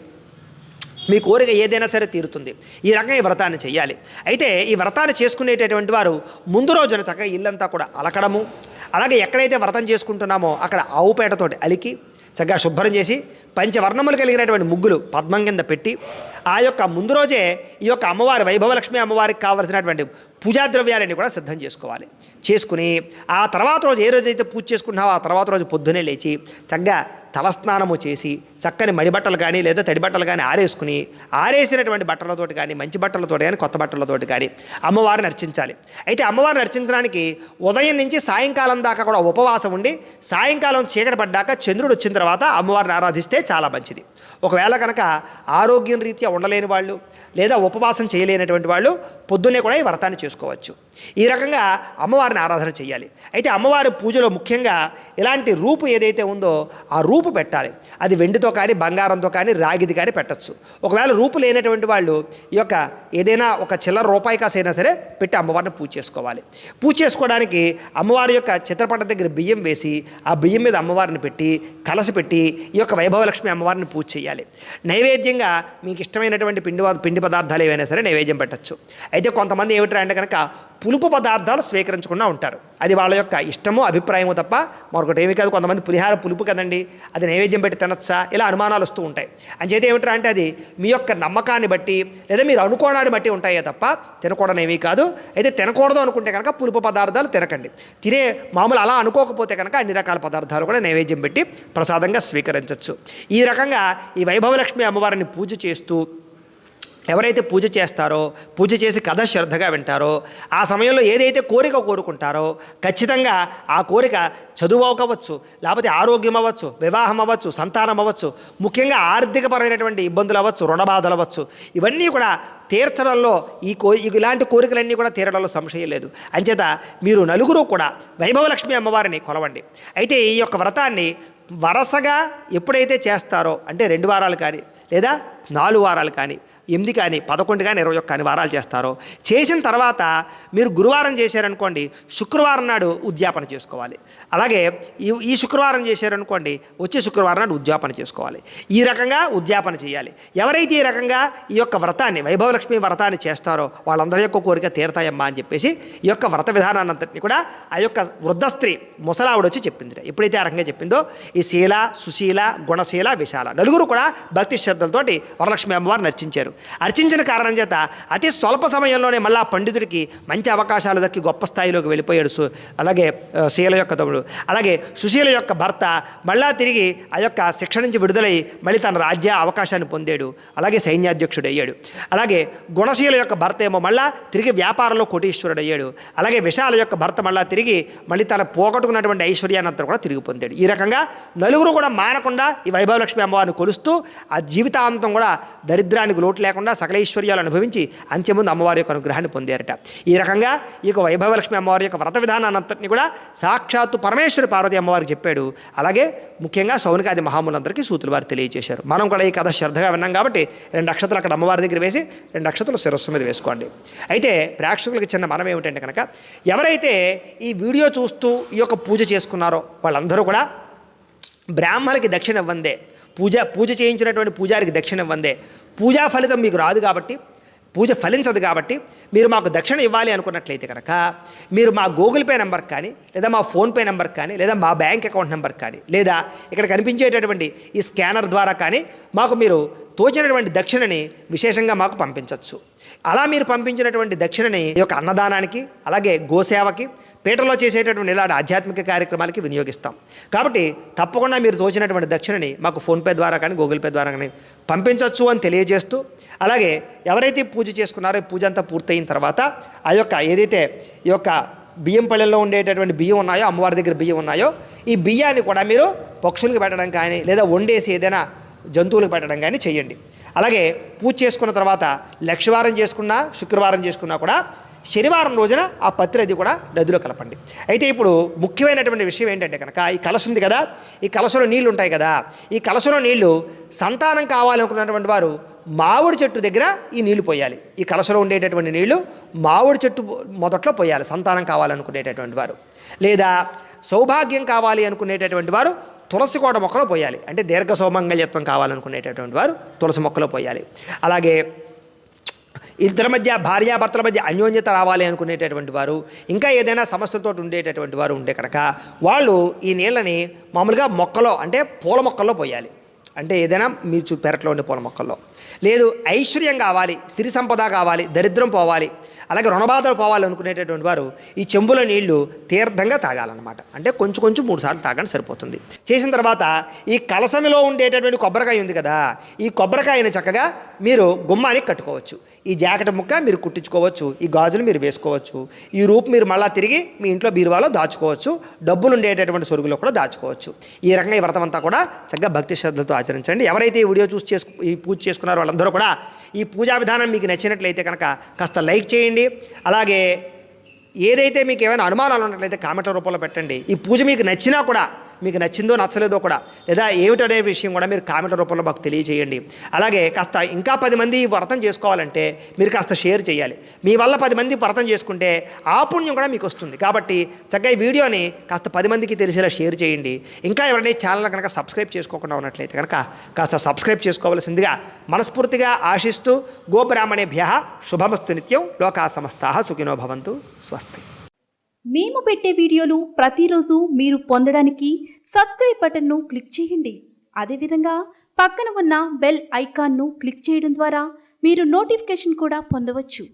Speaker 1: మీ కోరిక ఏదైనా సరే తీరుతుంది. ఈ రకంగా ఈ వ్రతాన్ని చేయాలి. అయితే ఈ వ్రతాన్ని చేసుకునేటటువంటి వారు ముందు రోజున చక్కగా ఇల్లంతా కూడా అలకడము, అలాగే ఎక్కడైతే వ్రతం చేసుకుంటున్నామో అక్కడ ఆవుపేటతోటి అలికి చక్కగా శుభ్రం చేసి పంచవర్ణములు కలిగినటువంటి ముగ్గులు పద్మం కింద పెట్టి ఆ యొక్క ముందు రోజే ఈ యొక్క అమ్మవారి వైభవలక్ష్మి అమ్మవారికి కావలసినటువంటి పూజా ద్రవ్యాలన్నీ కూడా సిద్ధం చేసుకోవాలి. చేసుకుని ఆ తర్వాత రోజు ఏ రోజైతే పూజ చేసుకుంటున్నావో ఆ తర్వాత రోజు పొద్దునే లేచి చక్కగా తలస్నానము చేసి చక్కని మడి బట్టలు కానీ లేదా తడి బట్టలు కానీ ఆరేసుకుని ఆరేసినటువంటి బట్టలతోటి కానీ మంచి బట్టలతోటి కానీ కొత్త బట్టలతోటి కానీ అమ్మవారిని అర్చించాలి. అయితే అమ్మవారిని అర్చించడానికి ఉదయం నుంచి సాయంకాలం దాకా కూడా ఉపవాసం ఉండి సాయంకాలం చీకటి పడ్డాక చంద్రుడు వచ్చిన తర్వాత అమ్మవారిని ఆరాధిస్తే చాలా మంచిది. ఒకవేళ కనుక ఆరోగ్యం రీత్యా ఉండలేని వాళ్ళు లేదా ఉపవాసం చేయలేనటువంటి వాళ్ళు పొద్దున్నే కూడా ఈ వ్రతాన్ని చేసుకోవచ్చు. ఈ రకంగా అమ్మవారిని ఆరాధన చేయాలి. అయితే అమ్మవారి పూజలో ముఖ్యంగా ఇలాంటి రూపు ఏదైతే ఉందో ఆ రూపు పెట్టాలి. అది వెండితో కానీ బంగారంతో కానీ రాగిది కానీ పెట్టచ్చు. ఒకవేళ రూపు లేనటువంటి వాళ్ళు ఈ యొక్క ఏదైనా ఒక చిల్లర రూపాయి కాసైనా సరే పెట్టి అమ్మవారిని పూజ చేసుకోవాలి. పూజ చేసుకోవడానికి అమ్మవారి యొక్క చిత్రపటం దగ్గర బియ్యం వేసి ఆ బియ్యం మీద అమ్మవారిని పెట్టి కలసి పెట్టి ఈ యొక్క వైభవలక్ష్మి అమ్మవారిని పూజ చేయాలి. నైవేద్యంగా మీకు ఇష్టమైనటువంటి పిండి పదార్థాలు ఏవైనా సరే నైవేద్యం పెట్టచ్చు. అయితే కొంతమంది ఏమిటంటే అంటే కనుక పులుపు పదార్థాలు స్వీకరించకుండా ఉంటారు. అది వాళ్ళ యొక్క ఇష్టము అభిప్రాయము తప్ప మరొకటి ఏమి కాదు. కొంతమంది పులిహార పులుపు కదండి, అది నైవేద్యం పెట్టి తినచ్చా, ఇలా అనుమానాలు వస్తూ ఉంటాయి. అంచేత ఏమిటంటే అంటే అది మీ యొక్క నమ్మకాన్ని బట్టి లేదా మీరు అనుకోవడాన్ని బట్టి ఉంటాయే తప్ప తినకూడదు ఏమీ కాదు. అయితే తినకూడదు అనుకుంటే కనుక పులుపు పదార్థాలు తినకండి. తినే మామూలు అలా అనుకోకపోతే కనుక అన్ని రకాల పదార్థాలు కూడా నైవేద్యం పెట్టి ప్రసాదంగా స్వీకరించవచ్చు. ఈ రకంగా ఈ వైభవలక్ష్మి అమ్మవారిని పూజ చేస్తూ ఎవరైతే పూజ చేస్తారో, పూజ చేసి కథ శ్రద్ధగా వింటారో, ఆ సమయంలో ఏదైతే కోరిక కోరుకుంటారో ఖచ్చితంగా ఆ కోరిక చదువు అవ్వచ్చు, లేకపోతే ఆరోగ్యం అవ్వచ్చు, వివాహం అవ్వచ్చు, సంతానం అవ్వచ్చు, ముఖ్యంగా ఆర్థికపరమైనటువంటి ఇబ్బందులు అవ్వచ్చు, రుణబాధలు అవ్వచ్చు, ఇవన్నీ కూడా తీర్చడంలో ఇలాంటి కోరికలన్నీ కూడా తీరడంలో సంశయం లేదు. అంచేత మీరు నలుగురు కూడా వైభవలక్ష్మి అమ్మవారిని కొలవండి. అయితే ఈ యొక్క వ్రతాన్ని వరుసగా ఎప్పుడైతే చేస్తారో అంటే 2 వారాలు కానీ లేదా 4 వారాలు కానీ 8 కానీ 11 కానీ 21 కానీ వారాలు చేస్తారో చేసిన తర్వాత మీరు గురువారం చేశారనుకోండి శుక్రవారం నాడు ఉద్యాపన చేసుకోవాలి. అలాగే ఈ శుక్రవారం చేశారనుకోండి వచ్చే శుక్రవారం నాడు ఉద్యాపన చేసుకోవాలి. ఈ రకంగా ఉద్యాపన చేయాలి. ఎవరైతే ఈ రకంగా ఈ యొక్క వ్రతాన్ని వైభవలక్ష్మి వ్రతాన్ని చేస్తారో వాళ్ళందరి యొక్క కోరిక తీరతాయమ్మా అని చెప్పేసి ఈ యొక్క వ్రత విధానాన్నంతటిని కూడా ఆ యొక్క వృద్ధ స్త్రీ ముసలావిడ వచ్చి చెప్పింది. ఎప్పుడైతే ఆ రకంగా చెప్పిందో ఈ శీల, సుశీల, గుణశీల, విశాల నలుగురు కూడా భక్తి శ్రద్ధలతోటి వరలక్ష్మి అమ్మవారిని అర్చించారు. అర్చించిన కారణం చేత అతి స్వల్ప సమయంలోనే మళ్ళీ ఆ పండితుడికి మంచి అవకాశాలు దక్కి గొప్ప స్థాయిలోకి వెళ్ళిపోయాడు. అలాగే శీల యొక్క తమ్ముడు, అలాగే సుశీల యొక్క భర్త మళ్ళా తిరిగి ఆ యొక్క శిక్ష నుంచి విడుదలై మళ్ళీ తన రాజ్య అవకాశాన్ని పొందాడు. అలాగే సైన్యాధ్యక్షుడు అయ్యాడు. అలాగే గుణశీల యొక్క భర్త ఏమో మళ్ళా తిరిగి వ్యాపారంలో కోటీశ్వరుడు అయ్యాడు. అలాగే విశాల యొక్క భర్త మళ్ళీ తన పోగొట్టుకున్నటువంటి ఐశ్వర్యాన్ని అంతా కూడా తిరిగి పొందాడు. ఈ రకంగా నలుగురు కూడా మానకుండా ఈ వైభవలక్ష్మి అమ్మవారిని కొలుస్తూ ఆ జీవితాంతం కూడా దరిద్రానికి లోటు లేకుండా సకల ఐశ్వర్యాలు అనుభవించి అంత్యముందు అమ్మవారి యొక్క అనుగ్రహాన్ని పొందారట. ఈ రకంగా ఈ యొక్క వైభవలక్ష్మి అమ్మవారి యొక్క వ్రత విధానాన్నంతటిని కూడా సాక్షాత్తు పరమేశ్వరి పార్వతి అమ్మవారికి చెప్పాడు. అలాగే ముఖ్యంగా సౌనికాది మహాములందరికీ సూతులు వారు తెలియజేశారు. మనం కూడా ఈ కథ శ్రద్ధగా విన్నాం కాబట్టి 2 అక్షతలు అక్కడ అమ్మవారి దగ్గర వేసి 2 అక్షతలు శిరస్సు మీద వేసుకోండి. అయితే ప్రేక్షకులకి చిన్న మనం ఏమిటంటే కనుక ఎవరైతే ఈ వీడియో చూస్తూ ఈ యొక్క పూజ చేసుకున్నారో వాళ్ళందరూ కూడా బ్రాహ్మణులకి దక్షిణ ఇవ్వందే, పూజ చేయించినటువంటి పూజారికి దక్షిణ ఇవ్వందే, పూజా ఫలితం మీకు రాదు కాబట్టి, పూజ ఫలించదు కాబట్టి మీరు మాకు దక్షిణ ఇవ్వాలి అనుకున్నట్లయితే కనుక మీరు మా గూగుల్ పే నెంబర్ కానీ లేదా మా ఫోన్పే నెంబర్ కానీ లేదా మా బ్యాంక్ అకౌంట్ నెంబర్ కానీ లేదా ఇక్కడ కనిపించేటటువంటి ఈ స్కానర్ ద్వారా కానీ మాకు మీరు తోచినటువంటి దక్షిణని విశేషంగా మాకు పంపించవచ్చు. అలా మీరు పంపించినటువంటి దక్షిణని ఈ యొక్క అన్నదానానికి, అలాగే గోసేవకి, పీటలో చేసేటటువంటి ఇలాంటి ఆధ్యాత్మిక కార్యక్రమాలకి వినియోగిస్తాం. కాబట్టి తప్పకుండా మీరు తోచినటువంటి దక్షిణని మాకు ఫోన్పే ద్వారా కానీ, గూగుల్ పే ద్వారా కానీ పంపించవచ్చు అని తెలియజేస్తూ, అలాగే ఎవరైతే పూజ చేసుకున్నారో ఈ పూజ అంతా పూర్తయిన తర్వాత ఆ యొక్క ఏదైతే ఈ యొక్క బియ్యం పళ్ళెల్లో ఉండేటటువంటి బియ్యం ఉన్నాయో, అమ్మవారి దగ్గర బియ్యం ఉన్నాయో, ఈ బియ్యాన్ని కూడా మీరు పక్షులకు పెట్టడం కానీ, లేదా వండేసి ఏదైనా జంతువులకు పెట్టడం కానీ చేయండి. అలాగే పూజ చేసుకున్న తర్వాత లక్షవారం చేసుకున్నా, శుక్రవారం చేసుకున్నా కూడా శనివారం రోజున ఆ పత్రి అది కూడా నదిలో కలపండి. అయితే ఇప్పుడు ముఖ్యమైనటువంటి విషయం ఏంటంటే కనుక, ఈ కలశ ఉంది కదా, ఈ కలశలో నీళ్లు ఉంటాయి కదా, ఈ కలశలో నీళ్లు సంతానం కావాలనుకున్నటువంటి వారు మామిడి చెట్టు దగ్గర ఈ నీళ్లు పోయాలి. ఈ కలశలో ఉండేటటువంటి నీళ్లు మామిడి చెట్టు మొదట్లో పోయాలి సంతానం కావాలనుకునేటటువంటి వారు. లేదా సౌభాగ్యం కావాలి అనుకునేటటువంటి వారు తులసి కోట మొక్కలో పోయాలి. అంటే దీర్ఘ సౌమంగళ్యత్వం కావాలనుకునేటటువంటి వారు తులసి మొక్కలో పోయాలి. అలాగే ఇద్దరి మధ్య, భార్యాభర్తల మధ్య అన్యోన్యత రావాలి అనుకునేటటువంటి వారు, ఇంకా ఏదైనా సమస్యలతో ఉండేటటువంటి వారు ఉంటే కనుక వాళ్ళు ఈ నీళ్ళని మామూలుగా మొక్కలో, అంటే పూల మొక్కల్లో పోయాలి. అంటే ఏదైనా మీ పెరట్లో ఉండే పూల మొక్కల్లో. లేదు ఐశ్వర్యం కావాలి, సిరి సంపద కావాలి, దరిద్రం పోవాలి, అలాగే రుణబాధలు పోవాలి అనుకునేటటువంటి వారు ఈ చెంబుల నీళ్లు తీర్థంగా తాగాలన్నమాట. అంటే కొంచెం కొంచెం 3 సార్లు తాగండి సరిపోతుంది. చేసిన తర్వాత ఈ కలసమిలో ఉండేటటువంటి కొబ్బరికాయ ఉంది కదా, ఈ కొబ్బరికాయని చక్కగా మీరు గుమ్మానికి కట్టుకోవచ్చు. ఈ జాకెట్ ముక్క మీరు కుట్టించుకోవచ్చు, ఈ గాజులు మీరు వేసుకోవచ్చు, ఈ రూపు మీరు మళ్ళీ తిరిగి మీ ఇంట్లో బీరువాలో దాచుకోవచ్చు, డబ్బులు ఉండేటటువంటి సొరుగులో కూడా దాచుకోవచ్చు. ఈ రకంగా ఈ వ్రతం అంతా కూడా చక్కగా భక్తి శ్రద్ధలతో ఆచరించండి. ఎవరైతే ఈ వీడియో చూసి ఈ పూజ చేసుకున్నారో వాళ్ళందరూ కూడా ఈ పూజా విధానం మీకు నచ్చినట్లయితే కనుక కాస్త లైక్ చేయండి. అలాగే ఏదైతే మీకు ఏమైనా అనుమానాలు ఉన్నట్లయితే కామెంట్ల రూపంలో పెట్టండి. ఈ పూజ మీకు నచ్చినా కూడా, మీకు నచ్చిందో నచ్చలేదో కూడా, లేదా ఏమిటనే విషయం కూడా మీరు కామెంట్ల రూపంలో మాకు తెలియజేయండి. అలాగే కాస్త ఇంకా 10 మంది ఈ వ్రతం చేసుకోవాలంటే మీరు కాస్త షేర్ చేయాలి. మీ వల్ల 10 మంది వ్రతం చేసుకుంటే ఆ పుణ్యం కూడా మీకు వస్తుంది. కాబట్టి చక్కగా ఈ వీడియోని కాస్త 10 మందికి తెలిసేలా షేర్ చేయండి. ఇంకా ఎవరైనా ఛానల్ కనుక సబ్స్క్రైబ్ చేసుకోకుండా ఉన్నట్లయితే కనుక కాస్త సబ్స్క్రైబ్ చేసుకోవాల్సిందిగా మనస్ఫూర్తిగా ఆశిస్తూ, గోబ్రాహ్మణేభ్యః శుభమస్తు నిత్యం, లోకా సమస్తాః సుఖినో భవంతు. స్వస్తి.
Speaker 2: మేము పెట్టే వీడియోలు ప్రతిరోజు మీరు పొందడానికి సబ్స్క్రైబ్ బటన్ను క్లిక్ చేయండి. అదేవిధంగా పక్కన ఉన్న బెల్ ఐకాన్ను క్లిక్ చేయడం ద్వారా మీరు నోటిఫికేషన్ కూడా పొందవచ్చు.